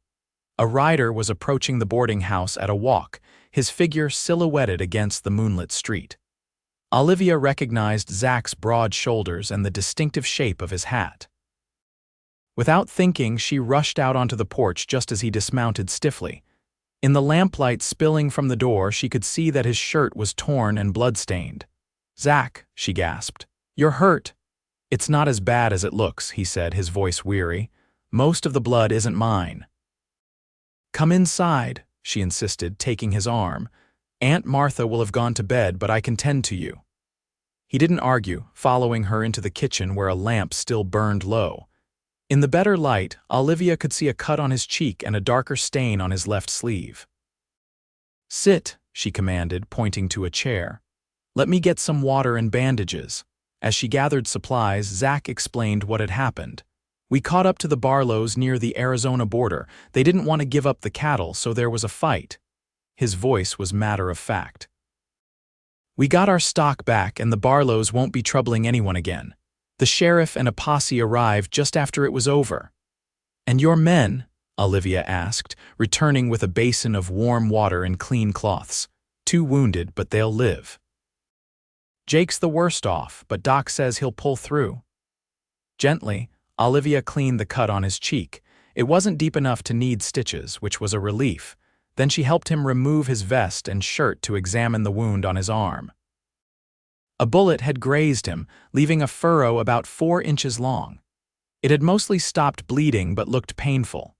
Speaker 1: A rider was approaching the boarding house at a walk, his figure silhouetted against the moonlit street. Olivia recognized Zach's broad shoulders and the distinctive shape of his hat. Without thinking, she rushed out onto the porch just as he dismounted stiffly. In the lamplight spilling from the door, she could see that his shirt was torn and blood-stained. "Zach," she gasped, "you're hurt." "It's not as bad as it looks," he said, his voice weary. "Most of the blood isn't mine." "Come inside," she insisted, taking his arm. "Aunt Martha will have gone to bed, but I can tend to you." He didn't argue, following her into the kitchen where a lamp still burned low. In the better light, Olivia could see a cut on his cheek and a darker stain on his left sleeve. "Sit," she commanded, pointing to a chair. "Let me get some water and bandages." As she gathered supplies, Zach explained what had happened. "We caught up to the Barlows near the Arizona border. They didn't want to give up the cattle, so there was a fight." His voice was matter of fact. "We got our stock back, and the Barlows won't be troubling anyone again. The sheriff and a posse arrived just after it was over." "And your men?" Olivia asked, returning with a basin of warm water and clean cloths. "2 wounded, but they'll live." "Jake's the worst off, but Doc says he'll pull through." Gently, Olivia cleaned the cut on his cheek. It wasn't deep enough to need stitches, which was a relief. Then she helped him remove his vest and shirt to examine the wound on his arm. A bullet had grazed him, leaving a furrow about 4 inches long. It had mostly stopped bleeding but looked painful.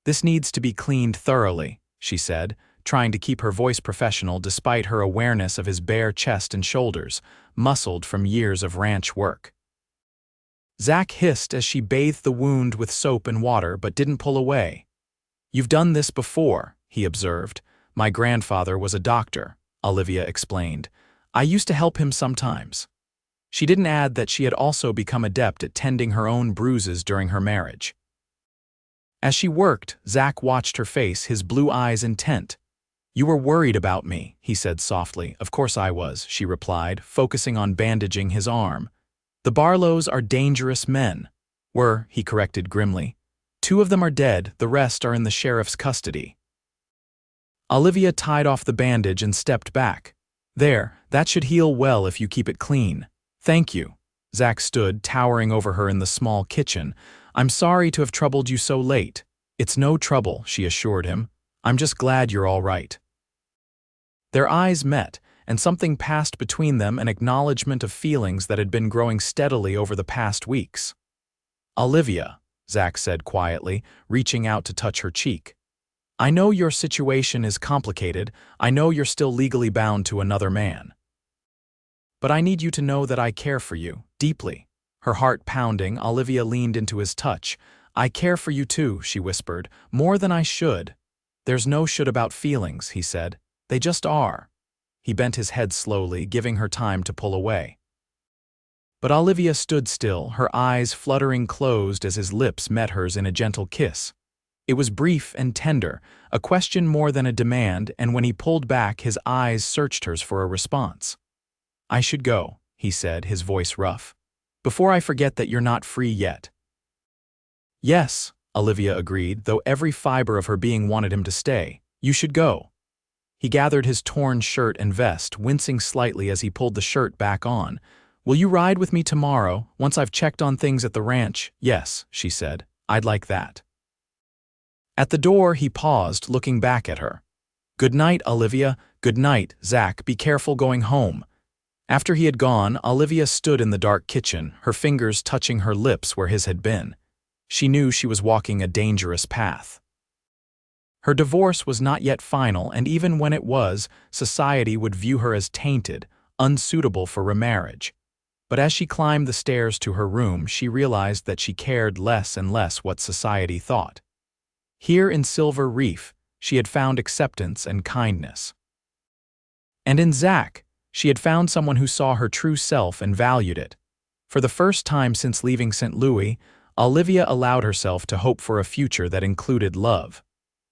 Speaker 1: "This needs to be cleaned thoroughly," she said, trying to keep her voice professional despite her awareness of his bare chest and shoulders, muscled from years of ranch work. Zach hissed as she bathed the wound with soap and water but didn't pull away. "You've done this before," he observed. "My grandfather was a doctor," Olivia explained. "I used to help him sometimes." She didn't add that she had also become adept at tending her own bruises during her marriage. As she worked, Zach watched her face, his blue eyes intent. "You were worried about me," he said softly. "Of course I was," she replied, focusing on bandaging his arm. "The Barlows are dangerous men." "Were," he corrected grimly. "2 of them are dead, the rest are in the sheriff's custody." Olivia tied off the bandage and stepped back. "There, that should heal well if you keep it clean." "Thank you." Zach stood, towering over her in the small kitchen. "I'm sorry to have troubled you so late." "It's no trouble," she assured him. "I'm just glad you're all right." Their eyes met, and something passed between them, an acknowledgement of feelings that had been growing steadily over the past weeks. "Olivia," Zach said quietly, reaching out to touch her cheek. "I know your situation is complicated. I know you're still legally bound to another man. But I need you to know that I care for you, deeply." Her heart pounding, Olivia leaned into his touch. "I care for you too," she whispered, "more than I should." "There's no should about feelings," he said. "They just are." He bent his head slowly, giving her time to pull away. But Olivia stood still, her eyes fluttering closed as his lips met hers in a gentle kiss. It was brief and tender, a question more than a demand, and when he pulled back, his eyes searched hers for a response. "I should go," he said, his voice rough. "Before I forget that you're not free yet." "Yes," Olivia agreed, though every fiber of her being wanted him to stay. "You should go." He gathered his torn shirt and vest, wincing slightly as he pulled the shirt back on. "Will you ride with me tomorrow, once I've checked on things at the ranch?" "Yes," she said. "I'd like that." At the door, he paused, looking back at her. "Good night, Olivia. Good night, Zach. Be careful going home." After he had gone, Olivia stood in the dark kitchen, her fingers touching her lips where his had been. She knew she was walking a dangerous path. Her divorce was not yet final, and even when it was, society would view her as tainted, unsuitable for remarriage. But as she climbed the stairs to her room, she realized that she cared less and less what society thought. Here in Silver Reef, she had found acceptance and kindness. And in Zach, she had found someone who saw her true self and valued it. For the first time since leaving St. Louis, Olivia allowed herself to hope for a future that included love.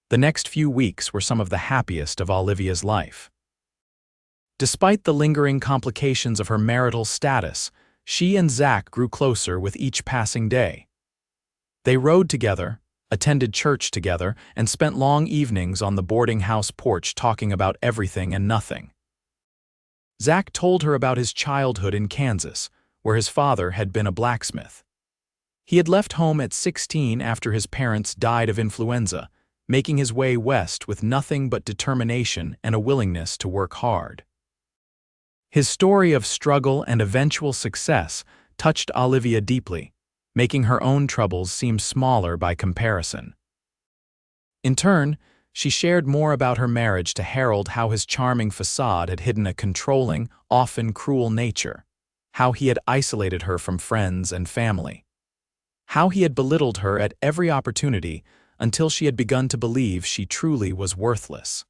Speaker 1: The next few weeks were some of the happiest of Olivia's life. Despite the lingering complications of her marital status, she and Zach grew closer with each passing day. They rode together, attended church together, and spent long evenings on the boarding house porch talking about everything and nothing. Zach told her about his childhood in Kansas, where his father had been a blacksmith. He had left home at 16 after his parents died of influenza, making his way west with nothing but determination and a willingness to work hard. His story of struggle and eventual success touched Olivia deeply, making her own troubles seem smaller by comparison. In turn, she shared more about her marriage to Harold, how his charming facade had hidden a controlling, often cruel nature, how he had isolated her from friends and family, how he had belittled her at every opportunity until she had begun to believe she truly was worthless.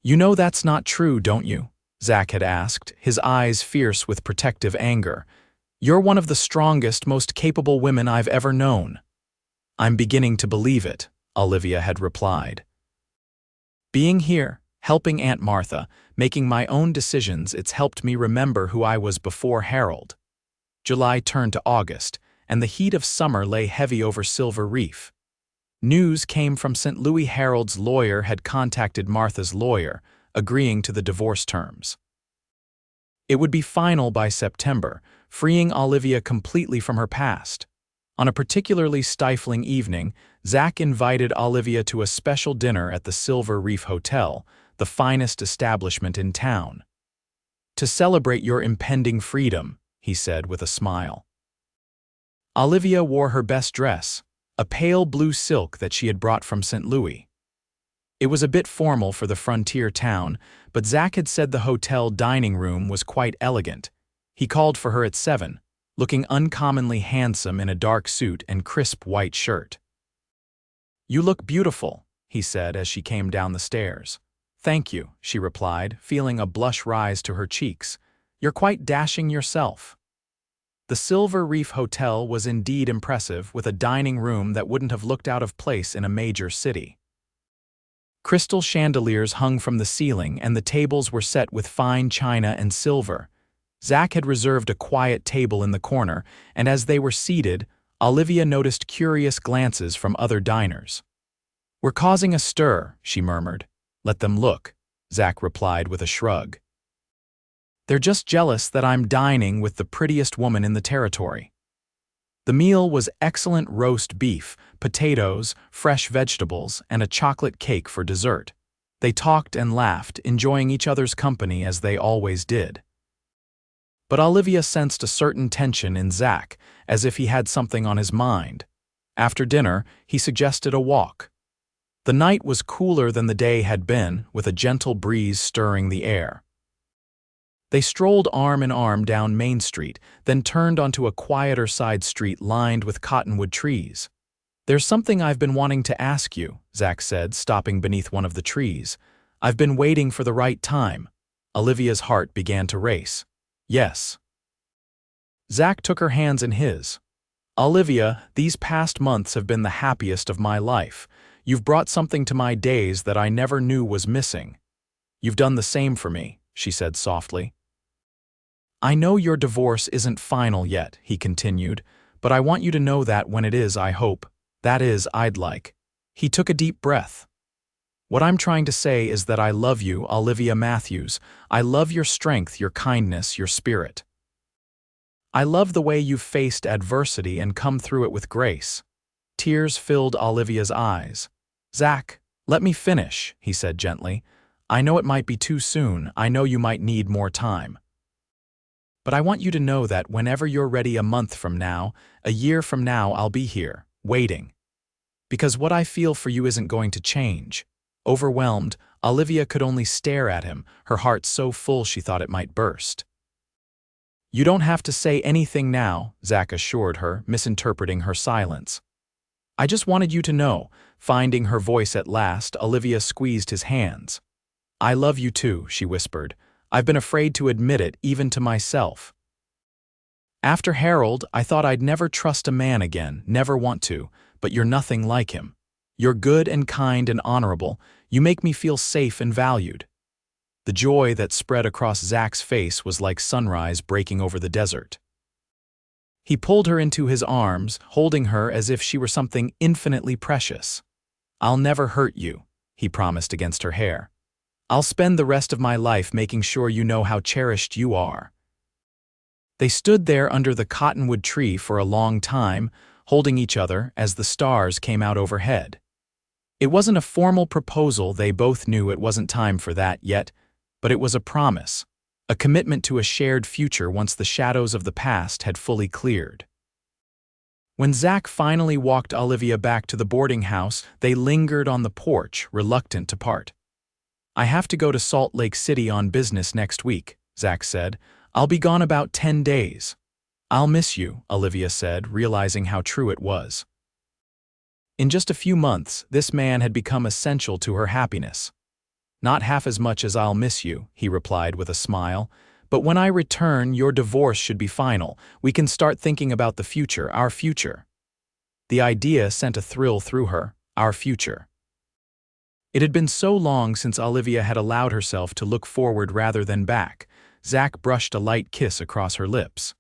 Speaker 1: "You know that's not true, don't you?" Zach had asked, his eyes fierce with protective anger. "You're one of the strongest, most capable women I've ever known." "I'm beginning to believe it," Olivia had replied. "Being here, helping Aunt Martha, making my own decisions, it's helped me remember who I was before Harold." July turned to August, and the heat of summer lay heavy over Silver Reef. News came from St. Louis. Harold's lawyer had contacted Martha's lawyer, agreeing to the divorce terms. It would be final by September, freeing Olivia completely from her past. On a particularly stifling evening, Zach invited Olivia to a special dinner at the Silver Reef Hotel, the finest establishment in town. "To celebrate your impending freedom," he said with a smile. Olivia wore her best dress, a pale blue silk that she had brought from St. Louis. It was a bit formal for the frontier town, but Zach had said the hotel dining room was quite elegant. He called for her at 7, looking uncommonly handsome in a dark suit and crisp white shirt. "You look beautiful," he said as she came down the stairs. "Thank you," she replied, feeling a blush rise to her cheeks. "You're quite dashing yourself." The Silver Reef Hotel was indeed impressive, with a dining room that wouldn't have looked out of place in a major city. Crystal chandeliers hung from the ceiling, and the tables were set with fine china and silver. Zach had reserved a quiet table in the corner, and as they were seated, Olivia noticed curious glances from other diners. "We're causing a stir," she murmured. "Let them look," Zach replied with a shrug. "They're just jealous that I'm dining with the prettiest woman in the territory." The meal was excellent roast beef, potatoes, fresh vegetables, and a chocolate cake for dessert. They talked and laughed, enjoying each other's company as they always did. But Olivia sensed a certain tension in Zach, as if he had something on his mind. After dinner, he suggested a walk. The night was cooler than the day had been, with a gentle breeze stirring the air. They strolled arm in arm down Main Street, then turned onto a quieter side street lined with cottonwood trees. "There's something I've been wanting to ask you," Zach said, stopping beneath one of the trees. "I've been waiting for the right time." Olivia's heart began to race. "Yes." Zach took her hands in his. "Olivia, these past months have been the happiest of my life. You've brought something to my days that I never knew was missing." "You've done the same for me," she said softly. "I know your divorce isn't final yet," he continued, "but I want you to know that when it is, I hope. That is, I'd like." He took a deep breath. "What I'm trying to say is that I love you, Olivia Matthews. I love your strength, your kindness, your spirit. I love the way you've faced adversity and come through it with grace." Tears filled Olivia's eyes. "Zach, Let me finish, he said gently. I know it might be too soon, I know you might need more time. But I want you to know that whenever you're ready, a month from now, a year from now, I'll be here, waiting. Because what I feel for you isn't going to change. Overwhelmed, Olivia could only stare at him, her heart so full she thought it might burst. You don't have to say anything now, Zach assured her, misinterpreting her silence. I just wanted you to know. Finding her voice at last, Olivia squeezed his hands. I love you too, she whispered. I've been afraid to admit it, even to myself. After Harold, I thought I'd never trust a man again, never want to, but you're nothing like him. You're good and kind and honorable. You make me feel safe and valued. The joy that spread across Zach's face was like sunrise breaking over the desert. He pulled her into his arms, holding her as if she were something infinitely precious. I'll never hurt you, he promised against her hair. I'll spend the rest of my life making sure you know how cherished you are. They stood there under the cottonwood tree for a long time, holding each other as the stars came out overhead. It wasn't a formal proposal, they both knew it wasn't time for that yet, but it was a promise, a commitment to a shared future once the shadows of the past had fully cleared. When Zach finally walked Olivia back to the boarding house, they lingered on the porch, reluctant to part. I have to go to Salt Lake City on business next week, Zach said. I'll be gone about 10 days. I'll miss you, Olivia said, realizing how true it was. In just a few months, this man had become essential to her happiness. Not half as much as I'll miss you, he replied with a smile. But when I return, your divorce should be final. We can start thinking about the future, our future. The idea sent a thrill through her, our future. It had been so long since Olivia had allowed herself to look forward rather than back. Zach brushed a light kiss across her lips.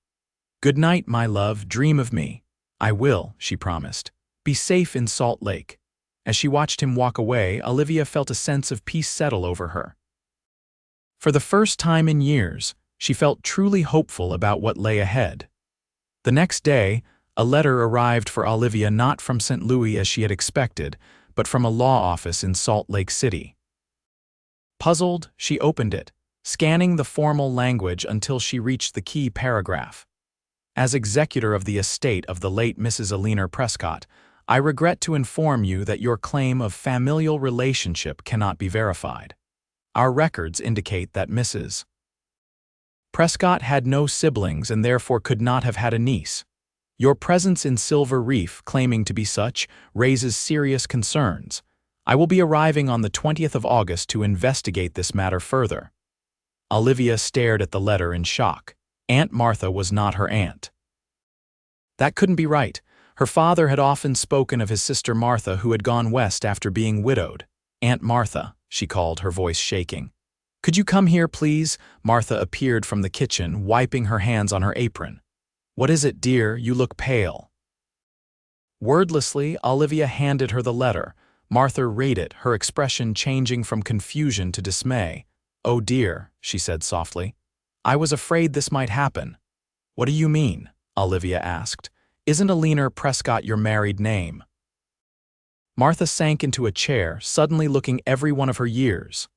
Speaker 1: Good night, my love, dream of me. I will, she promised. Be safe in Salt Lake. As she watched him walk away, Olivia felt a sense of peace settle over her. For the first time in years, she felt truly hopeful about what lay ahead. The next day, a letter arrived for Olivia, not from St. Louis as she had expected, but from a law office in Salt Lake City. Puzzled, she opened it, scanning the formal language until she reached the key paragraph. As executor of the estate of the late Mrs. Alina Prescott, I regret to inform you that your claim of familial relationship cannot be verified. Our records indicate that Mrs. Prescott had no siblings and therefore could not have had a niece. Your presence in Silver Reef, claiming to be such, raises serious concerns. I will be arriving on the 20th of August to investigate this matter further. Olivia stared at the letter in shock. Aunt Martha was not her aunt. That couldn't be right. Her father had often spoken of his sister Martha, who had gone west after being widowed. Aunt Martha, she called, her voice shaking. Could you come here, please? Martha appeared from the kitchen, wiping her hands on her apron. What is it, dear? You look pale. Wordlessly, Olivia handed her the letter. Martha read it, her expression changing from confusion to dismay. Oh dear, she said softly. I was afraid this might happen. What do you mean? Olivia asked. Isn't Alina Prescott your married name? Martha sank into a chair, suddenly looking every one of her years.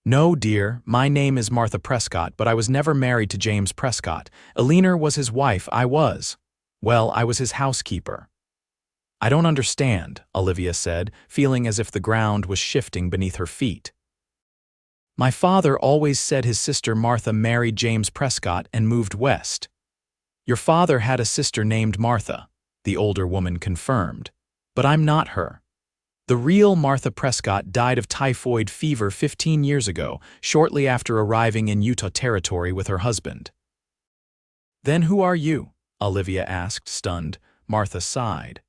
Speaker 1: No, dear, my name is Martha Prescott, but I was never married to James Prescott. Alina was his wife, I was. Well, I was his housekeeper. I don't understand, Olivia said, feeling as if the ground was shifting beneath her feet. My father always said his sister Martha married James Prescott and moved west. Your father had a sister named Martha, the older woman confirmed. But I'm not her. The real Martha Prescott died of typhoid fever 15 years ago, shortly after arriving in Utah Territory with her husband. Then who are you? Olivia asked, stunned. Martha sighed.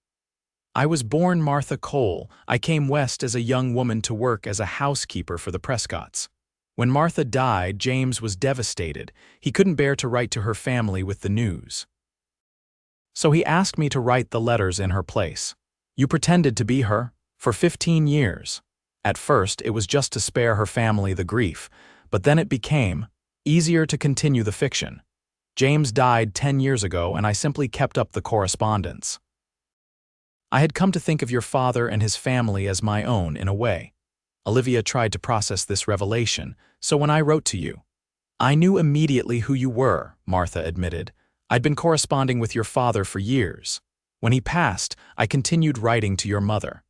Speaker 1: I was born Martha Cole. I came west as a young woman to work as a housekeeper for the Prescotts. When Martha died, James was devastated. He couldn't bear to write to her family with the news. So he asked me to write the letters in her place. You pretended to be her. For 15 years. At first, it was just to spare her family the grief, but then it became easier to continue the fiction. James died 10 years ago, and I simply kept up the correspondence. I had come to think of your father and his family as my own, in a way. Olivia tried to process this revelation, so when I wrote to you, I knew immediately who you were, Martha admitted. I'd been corresponding with your father for years. When he passed, I continued writing to your mother.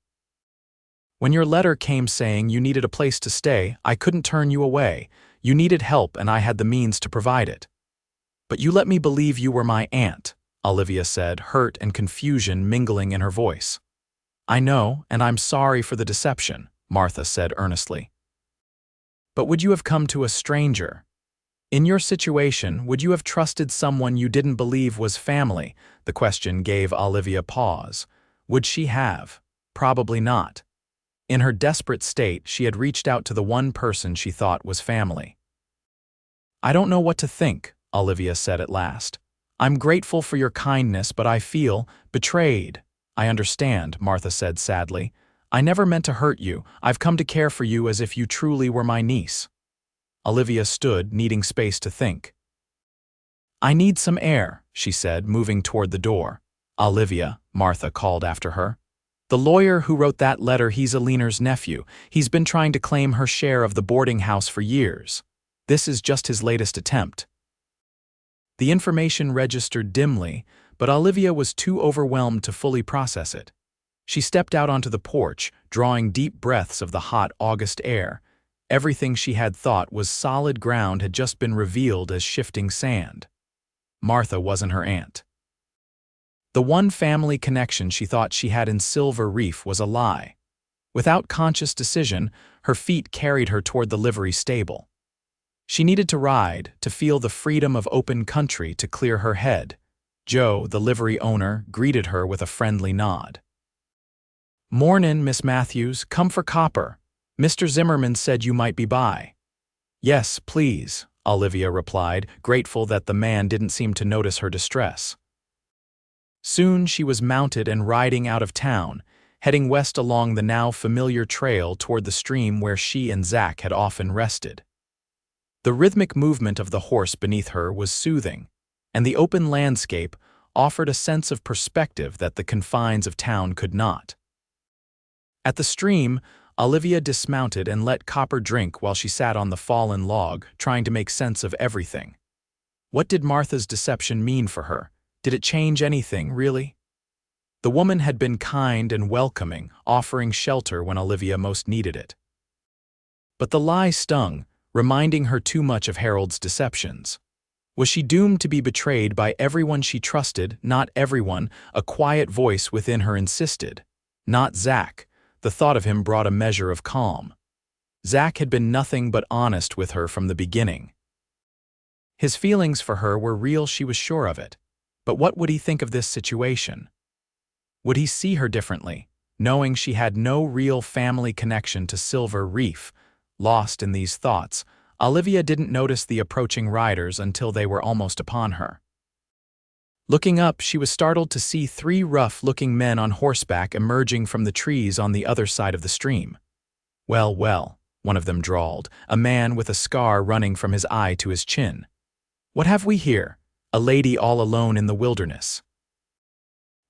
Speaker 1: When your letter came saying you needed a place to stay, I couldn't turn you away. You needed help and I had the means to provide it. But you let me believe you were my aunt, Olivia said, hurt and confusion mingling in her voice. I know, and I'm sorry for the deception, Martha said earnestly. But would you have come to a stranger? In your situation, would you have trusted someone you didn't believe was family? The question gave Olivia pause. Would she have? Probably not. In her desperate state, she had reached out to the one person she thought was family. I don't know what to think, Olivia said at last. I'm grateful for your kindness, but I feel betrayed. I understand, Martha said sadly. I never meant to hurt you. I've come to care for you as if you truly were my niece. Olivia stood, needing space to think. I need some air, she said, moving toward the door. Olivia, Martha called after her. The lawyer who wrote that letter, he's Aliner's nephew. He's been trying to claim her share of the boarding house for years. This is just his latest attempt. The information registered dimly, but Olivia was too overwhelmed to fully process it. She stepped out onto the porch, drawing deep breaths of the hot August air. Everything she had thought was solid ground had just been revealed as shifting sand. Martha wasn't her aunt. The one family connection she thought she had in Silver Reef was a lie. Without conscious decision, her feet carried her toward the livery stable. She needed to ride, to feel the freedom of open country to clear her head. Joe, the livery owner, greeted her with a friendly nod. Mornin', Miss Matthews, come for copper. Mr. Zimmerman said you might be by. Yes, please, Olivia replied, grateful that the man didn't seem to notice her distress. Soon she was mounted and riding out of town, heading west along the now familiar trail toward the stream where she and Zach had often rested. The rhythmic movement of the horse beneath her was soothing, and the open landscape offered a sense of perspective that the confines of town could not. At the stream, Olivia dismounted and let Copper drink while she sat on the fallen log, trying to make sense of everything. What did Martha's deception mean for her? Did it change anything, really? The woman had been kind and welcoming, offering shelter when Olivia most needed it. But the lie stung, reminding her too much of Harold's deceptions. Was she doomed to be betrayed by everyone she trusted? Not everyone, a quiet voice within her insisted. Not Zach. The thought of him brought a measure of calm. Zach had been nothing but honest with her from the beginning. His feelings for her were real, she was sure of it. But what would he think of this situation? Would he see her differently, knowing she had no real family connection to Silver Reef? Lost in these thoughts, Olivia didn't notice the approaching riders until they were almost upon her. Looking up, she was startled to see 3 rough-looking men on horseback emerging from the trees on the other side of the stream. Well, well, one of them drawled, a man with a scar running from his eye to his chin. What have we here? A lady all alone in the wilderness.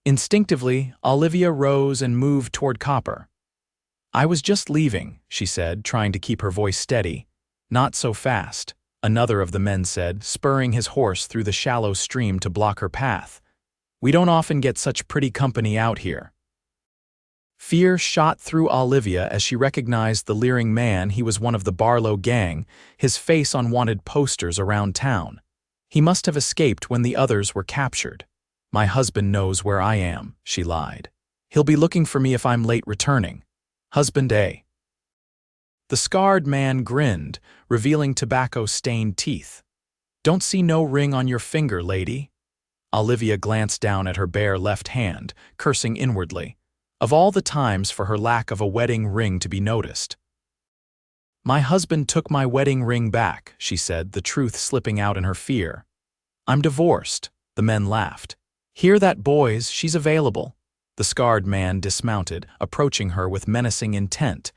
Speaker 1: Instinctively, Olivia rose and moved toward Copper. I was just leaving, she said, trying to keep her voice steady. Not so fast, another of the men said, spurring his horse through the shallow stream to block her path. We don't often get such pretty company out here. Fear shot through Olivia as she recognized the leering man. He was one of the Barlow gang, his face on wanted posters around town. He must have escaped when the others were captured. My husband knows where I am, she lied. He'll be looking for me if I'm late returning. Husband A. The scarred man grinned, revealing tobacco-stained teeth. Don't see no ring on your finger, lady. Olivia glanced down at her bare left hand, cursing inwardly. Of all the times for her lack of a wedding ring to be noticed. My husband took my wedding ring back, she said, the truth slipping out in her fear. I'm divorced, the men laughed. Hear that, boys, she's available. The scarred man dismounted, approaching her with menacing intent.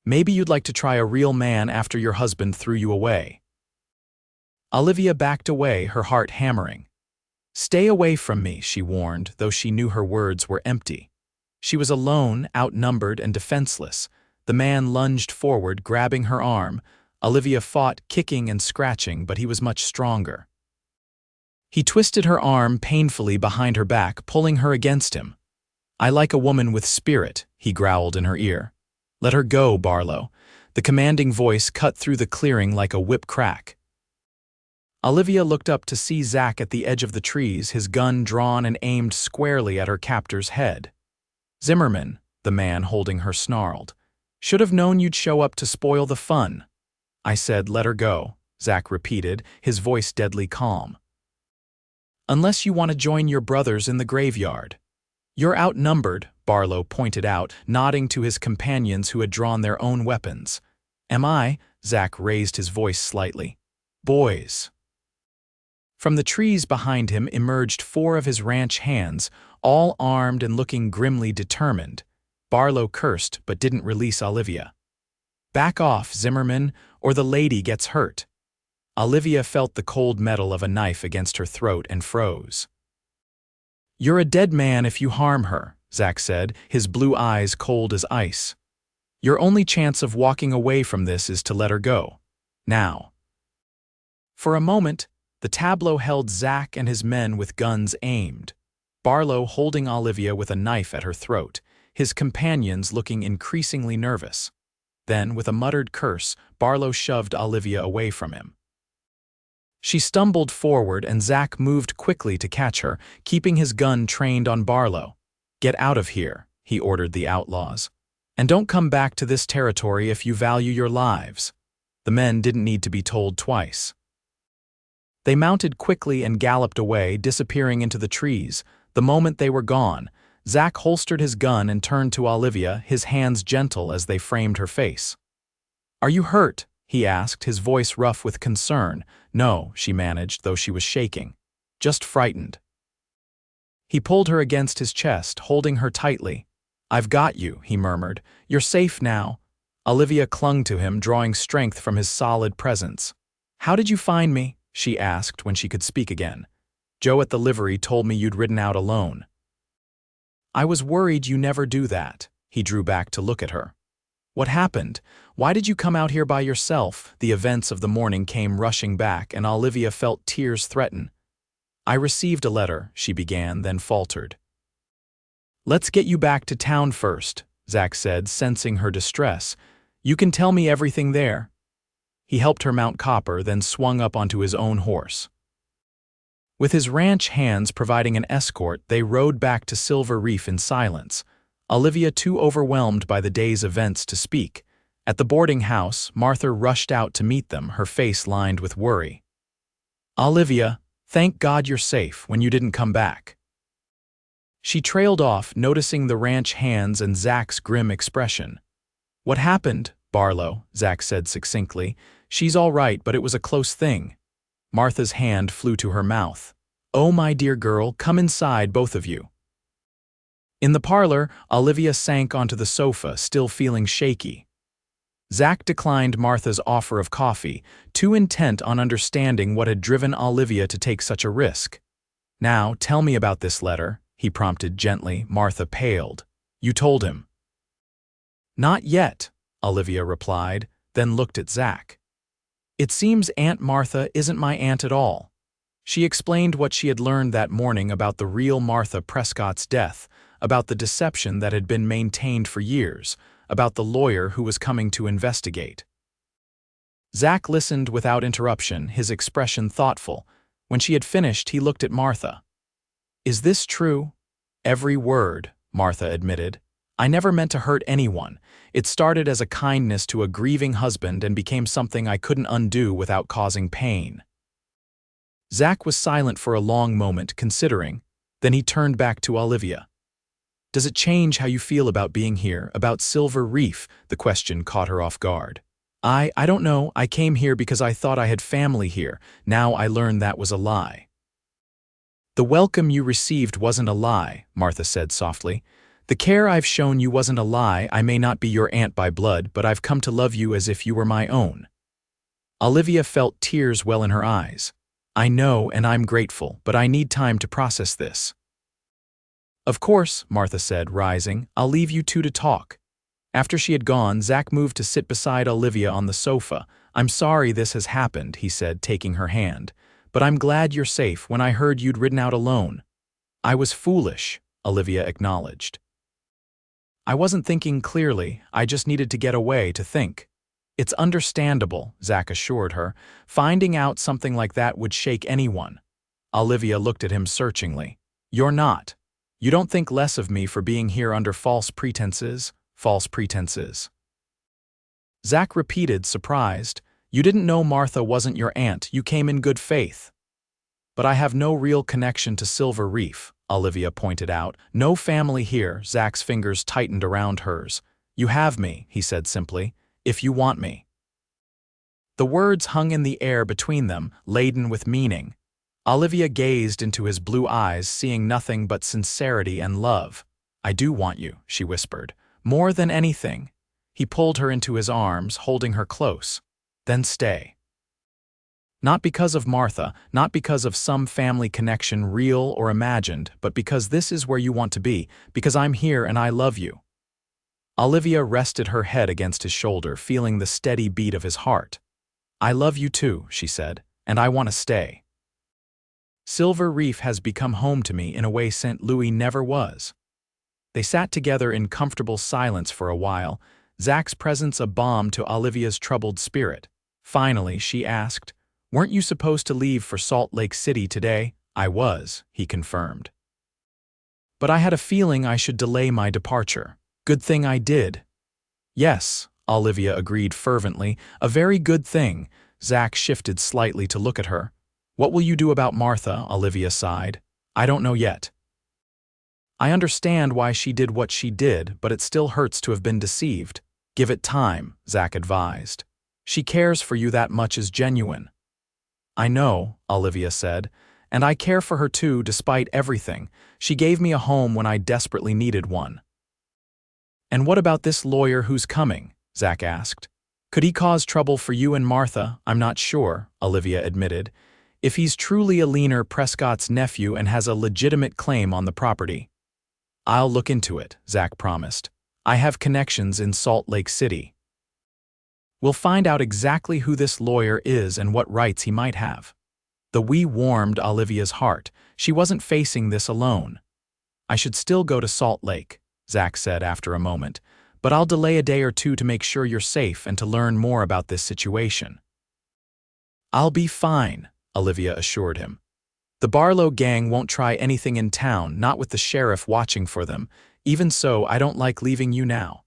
Speaker 1: Maybe you'd like to try a real man after your husband threw you away. Olivia backed away, her heart hammering. Stay away from me, she warned, though she knew her words were empty. She was alone, outnumbered, and defenseless. The man lunged forward, grabbing her arm. Olivia fought, kicking and scratching, but he was much stronger. He twisted her arm painfully behind her back, pulling her against him. "I like a woman with spirit," he growled in her ear. "Let her go, Barlow." The commanding voice cut through the clearing like a whip crack. Olivia looked up to see Zach at the edge of the trees, his gun drawn and aimed squarely at her captor's head. "Zimmerman," the man holding her snarled. "Should have known you'd show up to spoil the fun." "I said let her go," Zach repeated, his voice deadly calm. "Unless you want to join your brothers in the graveyard." "You're outnumbered," Barlow pointed out, nodding to his companions who had drawn their own weapons. "Am I?" Zach raised his voice slightly. "Boys." From the trees behind him emerged 4 of his ranch hands, all armed and looking grimly determined. Barlow cursed but didn't release Olivia. "Back off, Zimmerman, or the lady gets hurt." Olivia felt the cold metal of a knife against her throat and froze. "You're a dead man if you harm her," Zach said, his blue eyes cold as ice. "Your only chance of walking away from this is to let her go. Now." For a moment, the tableau held Zach and his men with guns aimed. Barlow holding Olivia with a knife at her throat, his companions looking increasingly nervous. Then, with a muttered curse, Barlow shoved Olivia away from him. She stumbled forward and Zach moved quickly to catch her, keeping his gun trained on Barlow. "Get out of here," he ordered the outlaws. "And don't come back to this territory if you value your lives." The men didn't need to be told twice. They mounted quickly and galloped away, disappearing into the trees. The moment they were gone, Zach holstered his gun and turned to Olivia, his hands gentle as they framed her face. "Are you hurt?" he asked, his voice rough with concern. "No," she managed, though she was shaking. "Just frightened." He pulled her against his chest, holding her tightly. "I've got you," he murmured. "You're safe now." Olivia clung to him, drawing strength from his solid presence. "How did you find me?" she asked when she could speak again. "Joe at the livery told me you'd ridden out alone." "I was worried you never do that." He drew back to look at her. "What happened? Why did you come out here by yourself?" The events of the morning came rushing back, and Olivia felt tears threaten. "I received a letter," she began, then faltered. "Let's get you back to town first," Zach said, sensing her distress. "You can tell me everything there." He helped her mount Copper, then swung up onto his own horse. With his ranch hands providing an escort, they rode back to Silver Reef in silence, Olivia too overwhelmed by the day's events to speak. At the boarding house, Martha rushed out to meet them, her face lined with worry. "Olivia, thank God you're safe when you didn't come back." She trailed off, noticing the ranch hands and Zach's grim expression. "What happened, Barlow?" Zach said succinctly. "She's all right, but it was a close thing." Martha's hand flew to her mouth. "Oh, my dear girl, come inside, both of you." In the parlor, Olivia sank onto the sofa, still feeling shaky. Zach declined Martha's offer of coffee, too intent on understanding what had driven Olivia to take such a risk. "Now, tell me about this letter," he prompted gently. Martha paled. "You told him?" "Not yet," Olivia replied, then looked at Zach. "It seems Aunt Martha isn't my aunt at all." She explained what she had learned that morning about the real Martha Prescott's death, about the deception that had been maintained for years, about the lawyer who was coming to investigate. Zach listened without interruption, his expression thoughtful. When she had finished, he looked at Martha. "Is this true?" "Every word," Martha admitted. "I never meant to hurt anyone. It started as a kindness to a grieving husband and became something I couldn't undo without causing pain." Zach was silent for a long moment, considering. Then he turned back to Olivia. "Does it change how you feel about being here, about Silver Reef?" The question caught her off guard. I don't know. I came here because I thought I had family here. Now I learned that was a lie." "The welcome you received wasn't a lie," Martha said softly. "The care I've shown you wasn't a lie. I may not be your aunt by blood, but I've come to love you as if you were my own." Olivia felt tears well in her eyes. "I know, and I'm grateful, but I need time to process this." "Of course," Martha said, rising. "I'll leave you two to talk." After she had gone, Zach moved to sit beside Olivia on the sofa. "I'm sorry this has happened," he said, taking her hand. "But I'm glad you're safe. When I heard you'd ridden out alone." "I was foolish," Olivia acknowledged. "I wasn't thinking clearly. I just needed to get away to think." "It's understandable," Zach assured her. "Finding out something like that would shake anyone." Olivia looked at him searchingly. "You're not. You don't think less of me for being here under false pretenses?" "False pretenses." Zach repeated, surprised. "You didn't know Martha wasn't your aunt. You came in good faith." "But I have no real connection to Silver Reef," Olivia pointed out. "No family here." Zach's fingers tightened around hers. "You have me," he said simply, "if you want me." The words hung in the air between them, laden with meaning. Olivia gazed into his blue eyes, seeing nothing but sincerity and love. "I do want you," she whispered. "More than anything." He pulled her into his arms, holding her close. "Then stay." "Not because of Martha, not because of some family connection, real or imagined, but because this is where you want to be, because I'm here and I love you." Olivia rested her head against his shoulder, feeling the steady beat of his heart. "I love you too," she said, "and I want to stay. Silver Reef has become home to me in a way St. Louis never was." They sat together in comfortable silence for a while, Zach's presence a balm to Olivia's troubled spirit. Finally, she asked, "Weren't you supposed to leave for Salt Lake City today?" "I was," he confirmed. "But I had a feeling I should delay my departure." "Good thing I did." "Yes," Olivia agreed fervently, "a very good thing." Zach shifted slightly to look at her. "What will you do about Martha?" Olivia sighed. "I don't know yet. I understand why she did what she did, but it still hurts to have been deceived." "Give it time," Zach advised. "She cares for you, that much is genuine." "I know," Olivia said, "and I care for her too, despite everything. She gave me a home when I desperately needed one." "And what about this lawyer who's coming?" Zach asked. "Could he cause trouble for you and Martha?" "I'm not sure," Olivia admitted. "If he's truly Alina Prescott's nephew and has a legitimate claim on the property." "I'll look into it," Zach promised. "I have connections in Salt Lake City. We'll find out exactly who this lawyer is and what rights he might have." The "we" warmed Olivia's heart. She wasn't facing this alone. "I should still go to Salt Lake," Zach said after a moment, "but I'll delay a day or two to make sure you're safe and to learn more about this situation." "I'll be fine," Olivia assured him. "The Barlow gang won't try anything in town, not with the sheriff watching for them. Even so, I don't like leaving you now."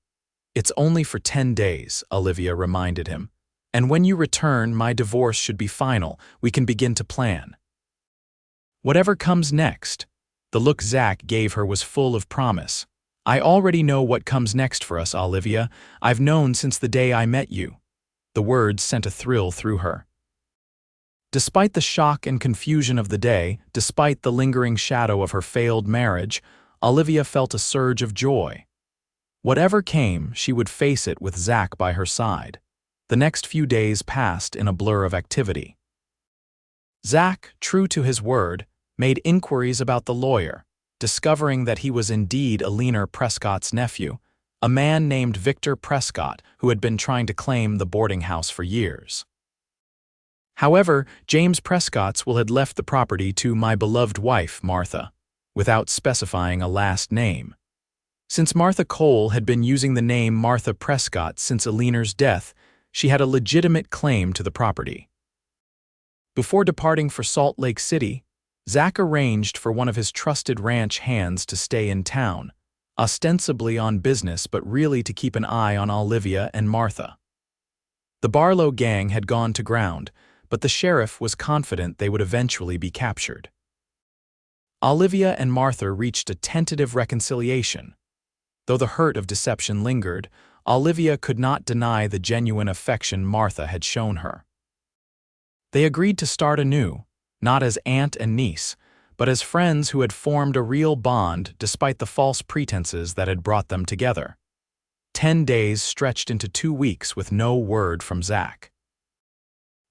Speaker 1: "It's only for 10 days, Olivia reminded him. "And when you return, my divorce should be final. We can begin to plan. Whatever comes next." The look Zach gave her was full of promise. "I already know what comes next for us, Olivia. I've known since the day I met you." The words sent a thrill through her. Despite the shock and confusion of the day, despite the lingering shadow of her failed marriage, Olivia felt a surge of joy. Whatever came, she would face it with Zach by her side. The next few days passed in a blur of activity. Zach, true to his word, made inquiries about the lawyer, discovering that he was indeed Alina Prescott's nephew, a man named Victor Prescott who had been trying to claim the boarding house for years. However, James Prescott's will had left the property to "my beloved wife, Martha," without specifying a last name. Since Martha Cole had been using the name Martha Prescott since Alina's death, she had a legitimate claim to the property. Before departing for Salt Lake City, Zach arranged for one of his trusted ranch hands to stay in town, ostensibly on business but really to keep an eye on Olivia and Martha. The Barlow gang had gone to ground, but the sheriff was confident they would eventually be captured. Olivia and Martha reached a tentative reconciliation. Though the hurt of deception lingered, Olivia could not deny the genuine affection Martha had shown her. They agreed to start anew, not as aunt and niece, but as friends who had formed a real bond despite the false pretenses that had brought them together. 10 days stretched into 2 weeks with no word from Zach.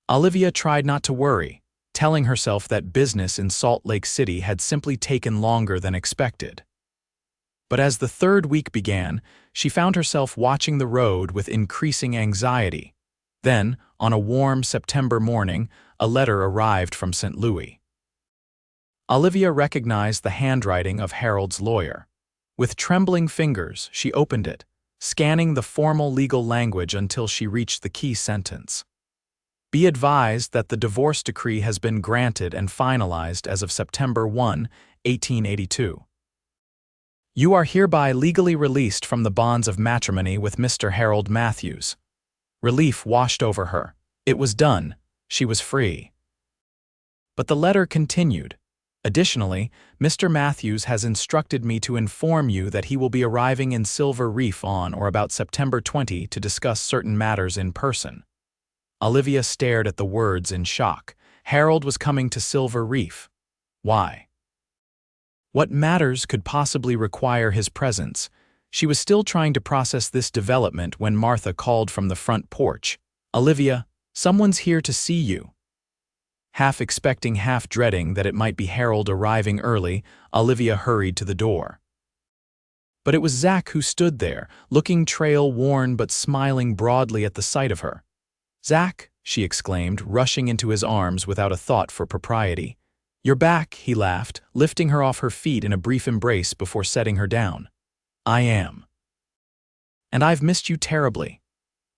Speaker 1: Olivia tried not to worry, telling herself that business in Salt Lake City had simply taken longer than expected. But as the third week began, she found herself watching the road with increasing anxiety. Then, on a warm September morning, a letter arrived from St. Louis. Olivia recognized the handwriting of Harold's lawyer. With trembling fingers, she opened it, scanning the formal legal language until she reached the key sentence. Be advised that the divorce decree has been granted and finalized as of September 1, 1882. You are hereby legally released from the bonds of matrimony with Mr. Harold Matthews. Relief washed over her. It was done. She was free. But the letter continued. Additionally, Mr. Matthews has instructed me to inform you that he will be arriving in Silver Reef on or about September 20 to discuss certain matters in person. Olivia stared at the words in shock. Harold was coming to Silver Reef. Why? What matters could possibly require his presence? She was still trying to process this development when Martha called from the front porch. Olivia, someone's here to see you. Half expecting, half dreading that it might be Harold arriving early, Olivia hurried to the door. But it was Zach who stood there, looking trail-worn but smiling broadly at the sight of her. Zach, she exclaimed, rushing into his arms without a thought for propriety. You're back, he laughed, lifting her off her feet in a brief embrace before setting her down. I am. And I've missed you terribly.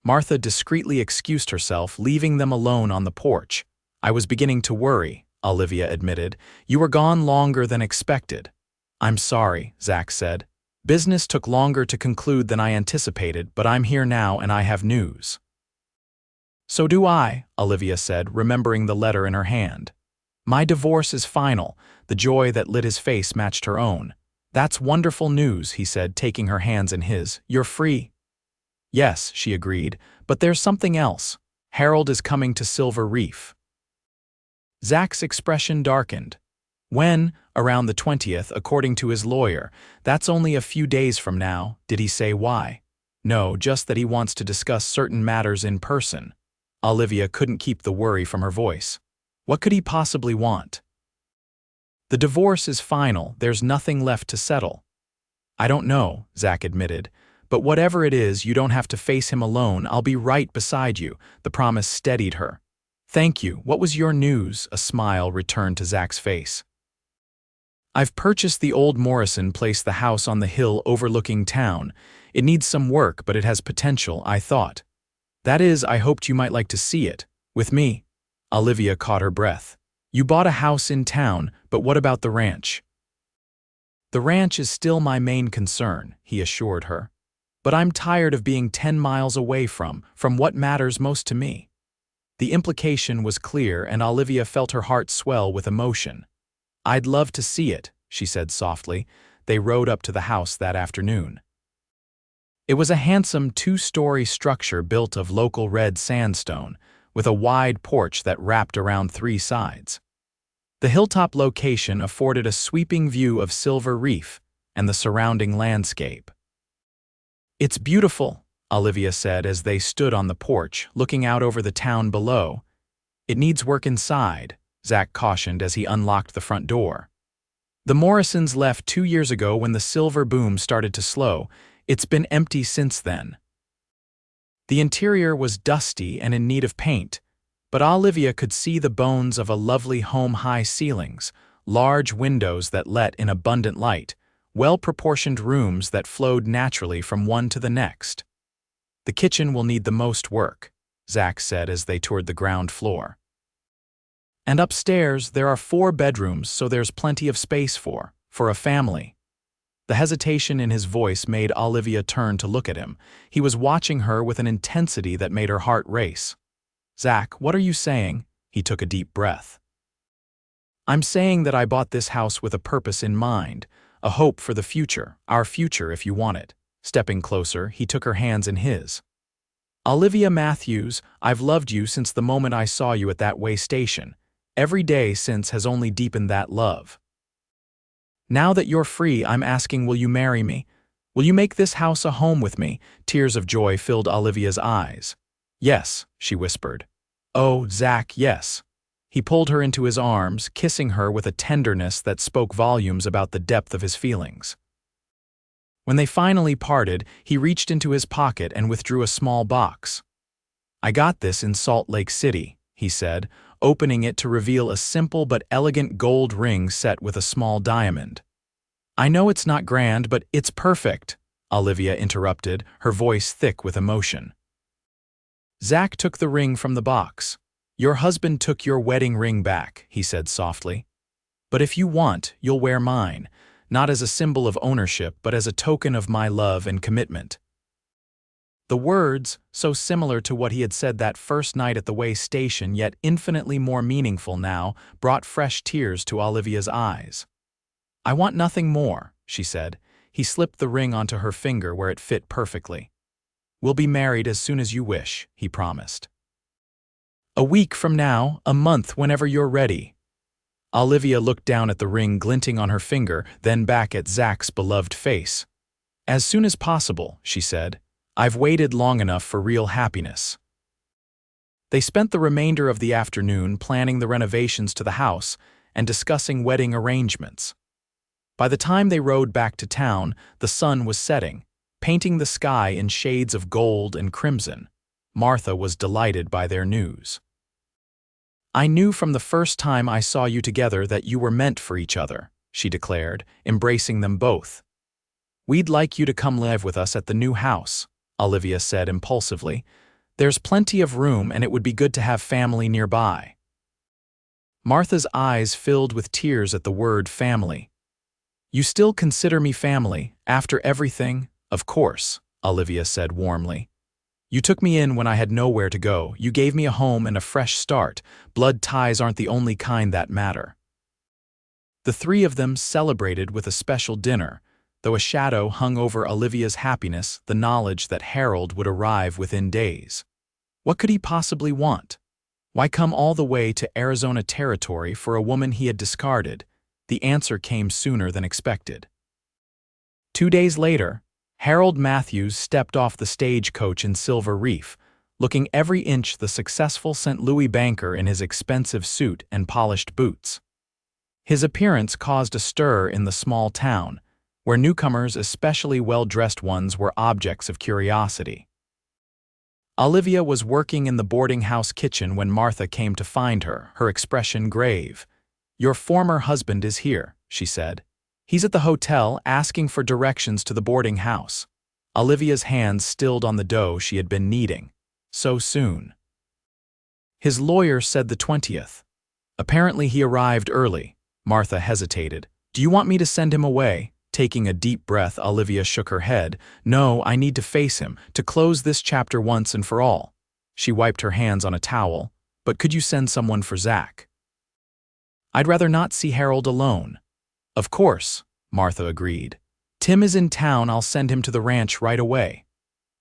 Speaker 1: Martha discreetly excused herself, leaving them alone on the porch. I was beginning to worry, Olivia admitted. You were gone longer than expected. I'm sorry, Zach said. Business took longer to conclude than I anticipated, but I'm here now and I have news. So do I, Olivia said, remembering the letter in her hand. My divorce is final. The joy that lit his face matched her own. That's wonderful news, he said, taking her hands in his. You're free. Yes, she agreed, but there's something else. Harold is coming to Silver Reef. Zach's expression darkened. When, around the 20th, according to his lawyer, that's only a few days from now. Did he say why? No, just that he wants to discuss certain matters in person. Olivia couldn't keep the worry from her voice. What could he possibly want? The divorce is final, there's nothing left to settle. I don't know, Zach admitted, but whatever it is, you don't have to face him alone. I'll be right beside you. The promise steadied her. Thank you. What was your news? A smile returned to Zach's face. I've purchased the old Morrison Place, the house on the hill overlooking town. It needs some work, but it has potential, I thought. That is, I hoped you might like to see it. With me. Olivia caught her breath. You bought a house in town, but what about the ranch? The ranch is still my main concern, he assured her. But I'm tired of being 10 miles away from what matters most to me. The implication was clear, and Olivia felt her heart swell with emotion. I'd love to see it, she said softly. They rode up to the house that afternoon. It was a handsome 2-story structure built of local red sandstone, with a wide porch that wrapped around 3 sides. The hilltop location afforded a sweeping view of Silver Reef and the surrounding landscape. It's beautiful, Olivia said as they stood on the porch, looking out over the town below. It needs work inside, Zach cautioned as he unlocked the front door. The Morrisons left 2 years ago when the silver boom started to slow. It's been empty since then. The interior was dusty and in need of paint, but Olivia could see the bones of a lovely home-high ceilings, large windows that let in abundant light, well-proportioned rooms that flowed naturally from one to the next. The kitchen will need the most work, Zach said as they toured the ground floor. And upstairs, there are 4 bedrooms, so there's plenty of space for a family. The hesitation in his voice made Olivia turn to look at him. He was watching her with an intensity that made her heart race. Zach, what are you saying? He took a deep breath. I'm saying that I bought this house with a purpose in mind, a hope for the future, our future if you want it. Stepping closer, he took her hands in his. Olivia Matthews, I've loved you since the moment I saw you at that way station. Every day since has only deepened that love. Now that you're free, I'm asking, will you marry me? Will you make this house a home with me? Tears of joy filled Olivia's eyes. Yes, she whispered. Oh, Zach, yes. He pulled her into his arms, kissing her with a tenderness that spoke volumes about the depth of his feelings. When they finally parted, he reached into his pocket and withdrew a small box. "I got this in Salt Lake City," he said, opening it to reveal a simple but elegant gold ring set with a small diamond. "I know it's not grand, but it's perfect," Olivia interrupted, her voice thick with emotion. Zach took the ring from the box. "Your husband took your wedding ring back," he said softly. "But if you want, you'll wear mine, not as a symbol of ownership, but as a token of my love and commitment." The words, so similar to what he had said that first night at the way station, yet infinitely more meaningful now, brought fresh tears to Olivia's eyes. "I want nothing more," she said. He slipped the ring onto her finger where it fit perfectly. "We'll be married as soon as you wish," he promised. "A week from now, a month, whenever you're ready." Olivia looked down at the ring glinting on her finger, then back at Zach's beloved face. "As soon as possible," she said. "I've waited long enough for real happiness." They spent the remainder of the afternoon planning the renovations to the house and discussing wedding arrangements. By the time they rode back to town, the sun was setting, painting the sky in shades of gold and crimson. Martha was delighted by their news. "I knew from the first time I saw you together that you were meant for each other," she declared, embracing them both. "We'd like you to come live with us at the new house," Olivia said impulsively. "There's plenty of room and it would be good to have family nearby." Martha's eyes filled with tears at the word family. "You still consider me family, after everything?" "Of course," Olivia said warmly. "You took me in when I had nowhere to go. You gave me a home and a fresh start. Blood ties aren't the only kind that matter." The three of them celebrated with a special dinner, though a shadow hung over Olivia's happiness, the knowledge that Harold would arrive within days. What could he possibly want? Why come all the way to Arizona territory for a woman he had discarded? The answer came sooner than expected. 2 days later, Harold Matthews stepped off the stagecoach in Silver Reef, looking every inch the successful St. Louis banker in his expensive suit and polished boots. His appearance caused a stir in the small town, where newcomers, especially well-dressed ones, were objects of curiosity. Olivia was working in the boarding house kitchen when Martha came to find her, her expression grave. "Your former husband is here," she said. "He's at the hotel asking for directions to the boarding house." Olivia's hands stilled on the dough she had been kneading. So soon. "His lawyer said the 20th. Apparently he arrived early." Martha hesitated. "Do you want me to send him away?" Taking a deep breath, Olivia shook her head. "No, I need to face him, to close this chapter once and for all." She wiped her hands on a towel. "But could you send someone for Zach?" "I'd rather not see Harold alone." "Of course," Martha agreed. "Tim is in town. I'll send him to the ranch right away."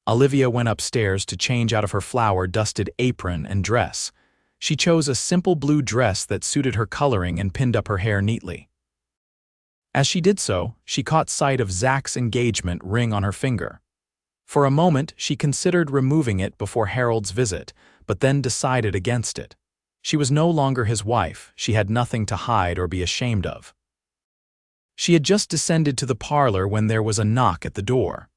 Speaker 1: Olivia went upstairs to change out of her flour-dusted apron and dress. She chose a simple blue dress that suited her coloring and pinned up her hair neatly. As she did so, she caught sight of Zach's engagement ring on her finger. For a moment, she considered removing it before Harold's visit, but then decided against it. She was no longer his wife. She had nothing to hide or be ashamed of. She had just descended to the parlor when there was a knock at the door.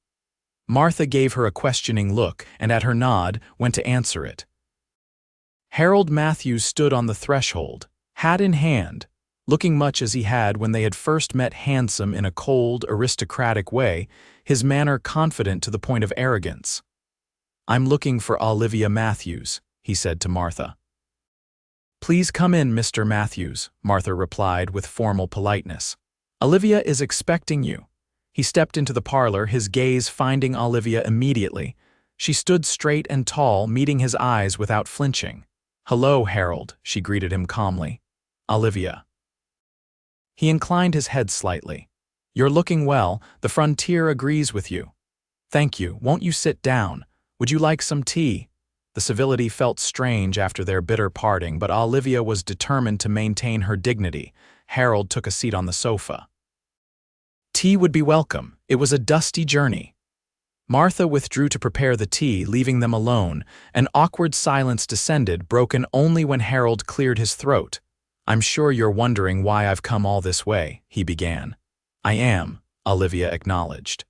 Speaker 1: Martha gave her a questioning look, and at her nod, went to answer it. Harold Matthews stood on the threshold, hat in hand, looking much as he had when they had first met, handsome in a cold, aristocratic way, his manner confident to the point of arrogance. "I'm looking for Olivia Matthews," he said to Martha. "Please come in, Mr. Matthews," Martha replied with formal politeness. "Olivia is expecting you." He stepped into the parlor, his gaze finding Olivia immediately. She stood straight and tall, meeting his eyes without flinching. "Hello, Harold," she greeted him calmly. "Olivia." He inclined his head slightly. "You're looking well. The frontier agrees with you." "Thank you. Won't you sit down? Would you like some tea?" The civility felt strange after their bitter parting, but Olivia was determined to maintain her dignity. Harold took a seat on the sofa. Tea would be welcome. It was a dusty journey. Martha withdrew to prepare the tea, leaving them alone. An awkward silence descended, broken only when Harold cleared his throat. "I'm sure you're wondering why I've come all this way," he began. "I am," Olivia acknowledged.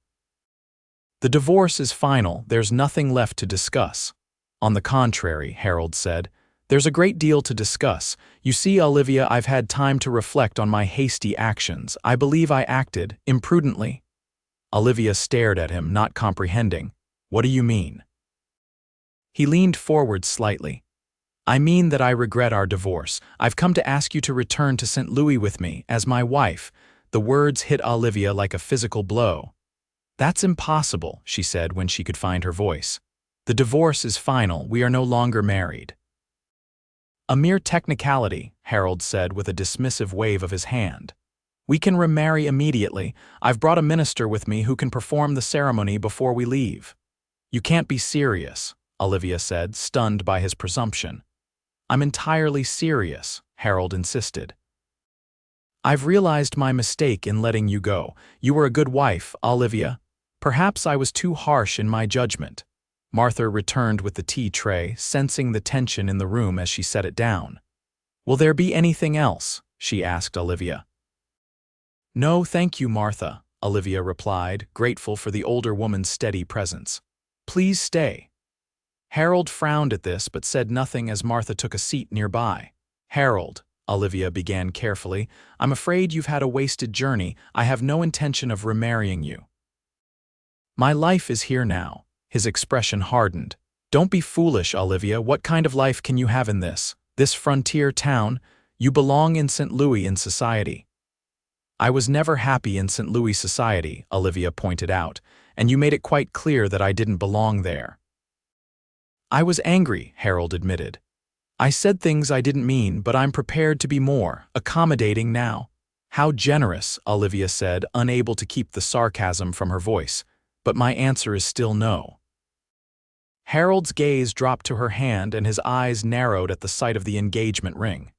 Speaker 1: The divorce is final, there's nothing left to discuss. On the contrary, Harold said, there's a great deal to discuss. You see, Olivia, I've had time to reflect on my hasty actions. I believe I acted imprudently. Olivia stared at him, not comprehending. What do you mean? He leaned forward slightly. I mean that I regret our divorce. I've come to ask you to return to St. Louis with me, as my wife. The words hit Olivia like a physical blow. That's impossible, she said when she could find her voice. The divorce is final, we are no longer married. A mere technicality, Harold said with a dismissive wave of his hand. We can remarry immediately. I've brought a minister with me who can perform the ceremony before we leave. You can't be serious, Olivia said, stunned by his presumption. I'm entirely serious, Harold insisted. I've realized my mistake in letting you go. You were a good wife, Olivia. Perhaps I was too harsh in my judgment. Martha returned with the tea tray, sensing the tension in the room as she set it down. Will there be anything else? She asked Olivia. No, thank you, Martha, Olivia replied, grateful for the older woman's steady presence. Please stay. Harold frowned at this but said nothing as Martha took a seat nearby. Harold, Olivia began carefully, I'm afraid you've had a wasted journey. I have no intention of remarrying you. My life is here now. His expression hardened. Don't be foolish, Olivia. What kind of life can you have in this frontier town? You belong in St. Louis in society. I was never happy in St. Louis society, Olivia pointed out, and you made it quite clear that I didn't belong there. I was angry, Harold admitted. I said things I didn't mean, but I'm prepared to be more accommodating now. How generous, Olivia said, unable to keep the sarcasm from her voice. But my answer is still no. Harold's gaze dropped to her hand and his eyes narrowed at the sight of the engagement ring.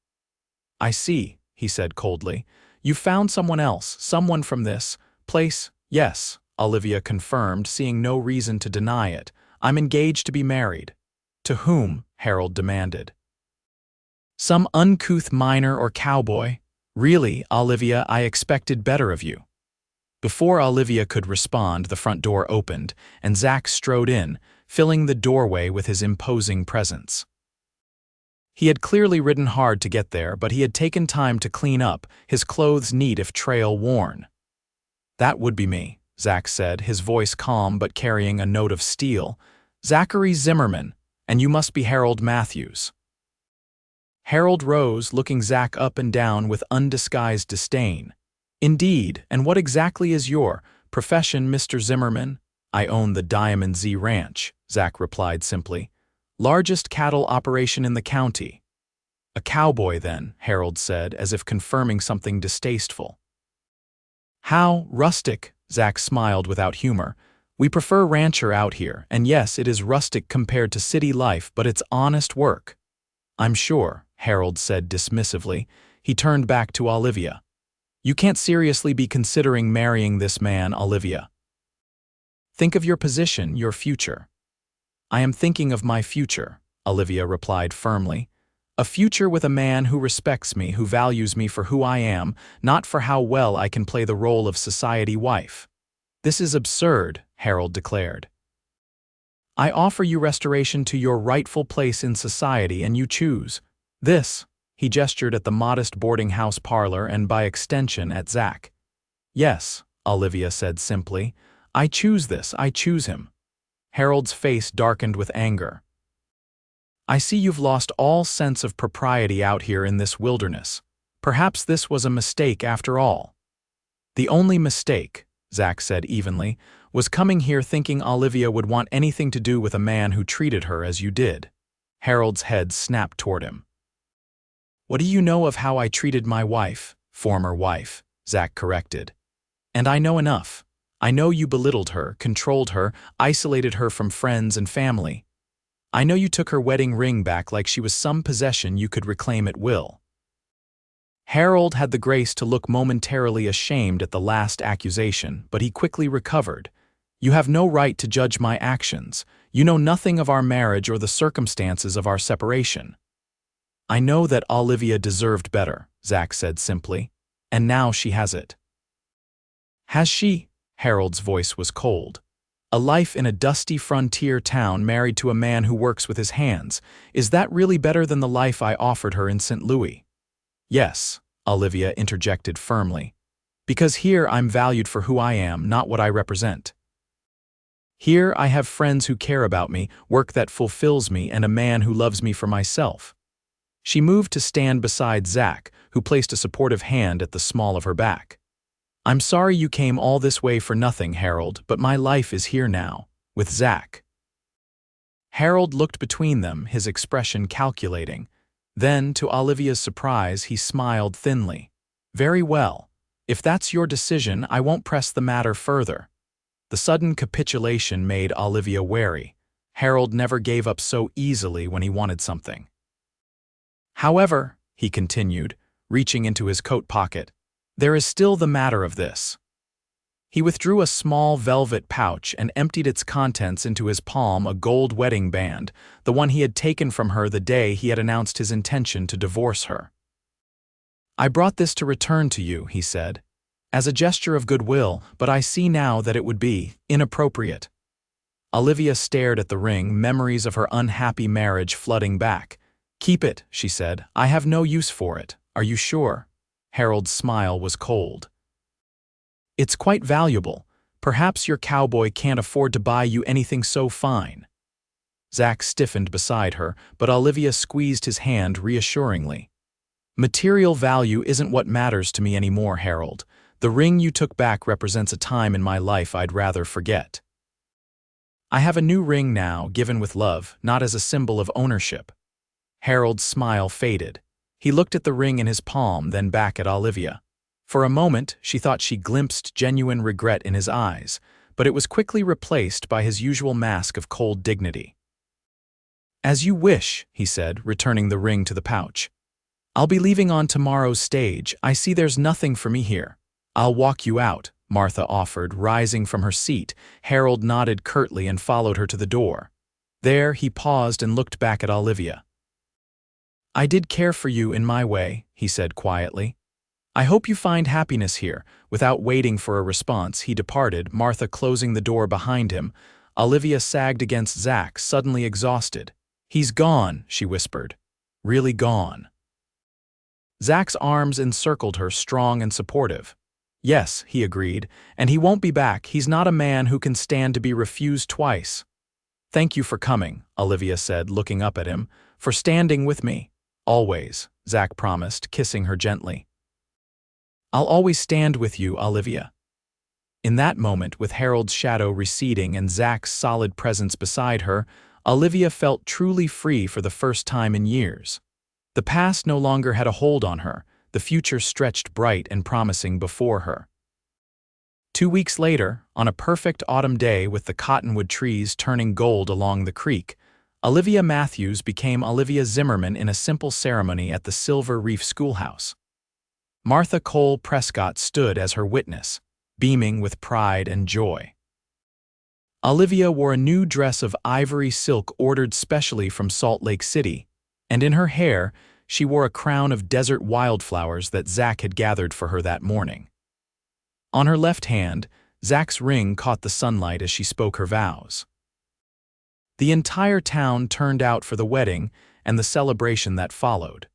Speaker 1: I see, he said coldly. You found someone else, someone from this place? Yes, Olivia confirmed, seeing no reason to deny it. I'm engaged to be married. To whom? Harold demanded. Some uncouth miner or cowboy? Really, Olivia, I expected better of you. Before Olivia could respond, the front door opened, and Zach strode in, filling the doorway with his imposing presence. He had clearly ridden hard to get there, but he had taken time to clean up, his clothes neat if trail-worn. That would be me, Zach said, his voice calm but carrying a note of steel. Zachary Zimmerman, and you must be Harold Matthews. Harold rose, looking Zach up and down with undisguised disdain. Indeed, and what exactly is your profession, Mr. Zimmerman? I own the Diamond Z Ranch, Zach replied simply. Largest cattle operation in the county. A cowboy, then, Harold said, as if confirming something distasteful. How rustic, Zach smiled without humor. We prefer rancher out here, and yes, it is rustic compared to city life, but it's honest work. I'm sure, Harold said dismissively. He turned back to Olivia. You can't seriously be considering marrying this man, Olivia. Think of your position, your future. I am thinking of my future, Olivia replied firmly. A future with a man who respects me, who values me for who I am, not for how well I can play the role of society wife. This is absurd, Harold declared. I offer you restoration to your rightful place in society and you choose. This. He gestured at the modest boarding house parlor and by extension at Zach. Yes, Olivia said simply. I choose this, I choose him. Harold's face darkened with anger. I see you've lost all sense of propriety out here in this wilderness. Perhaps this was a mistake after all. The only mistake, Zach said evenly, was coming here thinking Olivia would want anything to do with a man who treated her as you did. Harold's head snapped toward him. What do you know of how I treated my wife, former wife, Zach corrected. And I know enough. I know you belittled her, controlled her, isolated her from friends and family. I know you took her wedding ring back like she was some possession you could reclaim at will. Harold had the grace to look momentarily ashamed at the last accusation, but he quickly recovered. You have no right to judge my actions. You know nothing of our marriage or the circumstances of our separation. I know that Olivia deserved better, Zach said simply, and now she has it. Has she? Harold's voice was cold. A life in a dusty frontier town married to a man who works with his hands. Is that really better than the life I offered her in St. Louis? Yes, Olivia interjected firmly. Because here I'm valued for who I am, not what I represent. Here I have friends who care about me, work that fulfills me, and a man who loves me for myself. She moved to stand beside Zach, who placed a supportive hand at the small of her back. I'm sorry you came all this way for nothing, Harold, but my life is here now, with Zach. Harold looked between them, his expression calculating. Then, to Olivia's surprise, he smiled thinly. Very well. If that's your decision, I won't press the matter further. The sudden capitulation made Olivia wary. Harold never gave up so easily when he wanted something. However, he continued, reaching into his coat pocket, there is still the matter of this. He withdrew a small velvet pouch and emptied its contents into his palm, a gold wedding band, the one he had taken from her the day he had announced his intention to divorce her. I brought this to return to you, he said, as a gesture of goodwill, but I see now that it would be inappropriate. Olivia stared at the ring, memories of her unhappy marriage flooding back. Keep it, she said. I have no use for it. Are you sure? Harold's smile was cold. It's quite valuable. Perhaps your cowboy can't afford to buy you anything so fine. Zach stiffened beside her, but Olivia squeezed his hand reassuringly. Material value isn't what matters to me anymore, Harold. The ring you took back represents a time in my life I'd rather forget. I have a new ring now, given with love, not as a symbol of ownership. Harold's smile faded. He looked at the ring in his palm, then back at Olivia. For a moment, she thought she glimpsed genuine regret in his eyes, but it was quickly replaced by his usual mask of cold dignity. As you wish, he said, returning the ring to the pouch. I'll be leaving on tomorrow's stage. I see there's nothing for me here. I'll walk you out, Martha offered, rising from her seat. Harold nodded curtly and followed her to the door. There, he paused and looked back at Olivia. I did care for you in my way, he said quietly. I hope you find happiness here. Without waiting for a response, he departed, Martha closing the door behind him. Olivia sagged against Zach, suddenly exhausted. He's gone, she whispered. Really gone. Zach's arms encircled her, strong and supportive. Yes, he agreed, and he won't be back. He's not a man who can stand to be refused twice. Thank you for coming, Olivia said, looking up at him. For standing with me. Always, Zach promised, kissing her gently. I'll always stand with you, Olivia. In that moment, with Harold's shadow receding and Zach's solid presence beside her, Olivia felt truly free for the first time in years. The past no longer had a hold on her. The future stretched bright and promising before her. 2 weeks later, on a perfect autumn day with the cottonwood trees turning gold along the creek, Olivia Matthews became Olivia Zimmerman in a simple ceremony at the Silver Reef schoolhouse. Martha Cole Prescott stood as her witness, beaming with pride and joy. Olivia wore a new dress of ivory silk ordered specially from Salt Lake City, and in her hair, she wore a crown of desert wildflowers that Zach had gathered for her that morning. On her left hand, Zach's ring caught the sunlight as she spoke her vows. The entire town turned out for the wedding and the celebration that followed.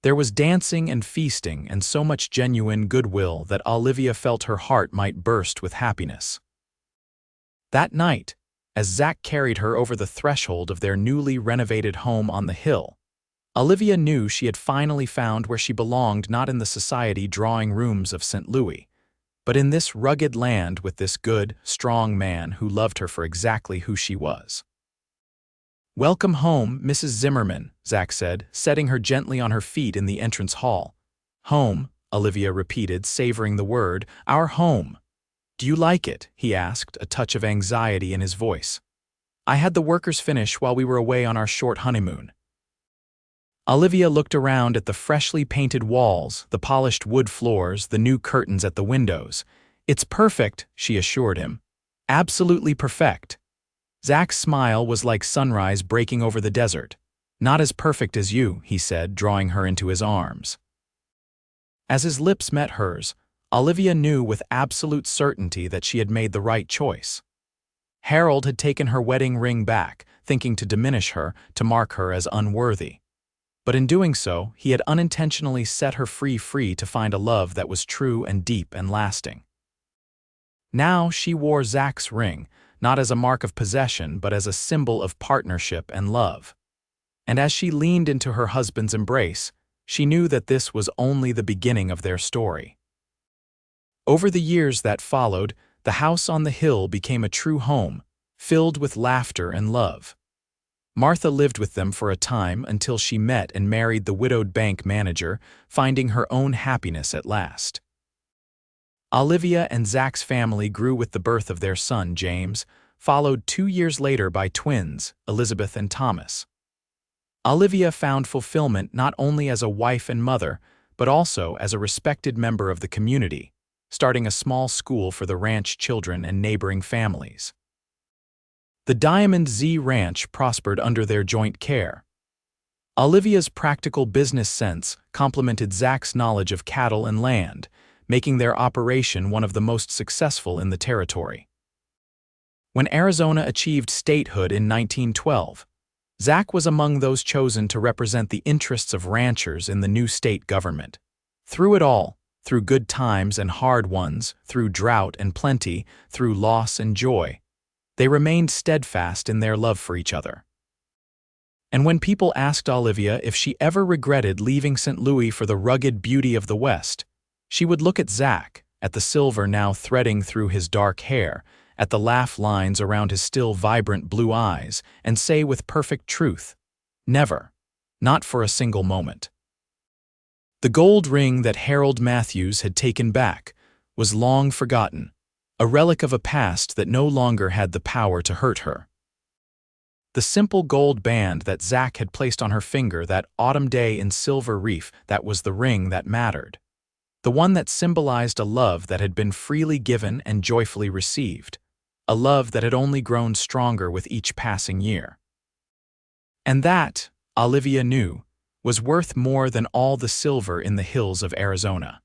Speaker 1: There was dancing and feasting and so much genuine goodwill that Olivia felt her heart might burst with happiness. That night, as Zach carried her over the threshold of their newly renovated home on the hill, Olivia knew she had finally found where she belonged, not in the society drawing rooms of St. Louis, but in this rugged land with this good, strong man who loved her for exactly who she was. Welcome home, Mrs. Zimmerman, Zach said, setting her gently on her feet in the entrance hall. Home, Olivia repeated, savoring the word, our home. Do you like it? He asked, a touch of anxiety in his voice. I had the workers finish while we were away on our short honeymoon. Olivia looked around at the freshly painted walls, the polished wood floors, the new curtains at the windows. It's perfect, she assured him. Absolutely perfect. Zach's smile was like sunrise breaking over the desert. Not as perfect as you, he said, drawing her into his arms. As his lips met hers, Olivia knew with absolute certainty that she had made the right choice. Harold had taken her wedding ring back, thinking to diminish her, to mark her as unworthy. But in doing so, he had unintentionally set her free to find a love that was true and deep and lasting. Now she wore Zach's ring, not as a mark of possession, but as a symbol of partnership and love. And as she leaned into her husband's embrace, she knew that this was only the beginning of their story. Over the years that followed, the house on the hill became a true home, filled with laughter and love. Martha lived with them for a time until she met and married the widowed bank manager, finding her own happiness at last. Olivia and Zach's family grew with the birth of their son, James, followed 2 years later by twins, Elizabeth and Thomas. Olivia found fulfillment not only as a wife and mother, but also as a respected member of the community, starting a small school for the ranch children and neighboring families. The Diamond Z Ranch prospered under their joint care. Olivia's practical business sense complemented Zach's knowledge of cattle and land, making their operation one of the most successful in the territory. When Arizona achieved statehood in 1912, Zach was among those chosen to represent the interests of ranchers in the new state government. Through it all, through good times and hard ones, through drought and plenty, through loss and joy, they remained steadfast in their love for each other. And when people asked Olivia if she ever regretted leaving St. Louis for the rugged beauty of the West, she would look at Zach, at the silver now threading through his dark hair, at the laugh lines around his still vibrant blue eyes, and say with perfect truth, "Never, not for a single moment." The gold ring that Harold Matthews had taken back was long forgotten, a relic of a past that no longer had the power to hurt her. The simple gold band that Zach had placed on her finger that autumn day in Silver Reef, that was the ring that mattered. The one that symbolized a love that had been freely given and joyfully received, a love that had only grown stronger with each passing year. And that, Olivia knew, was worth more than all the silver in the hills of Arizona.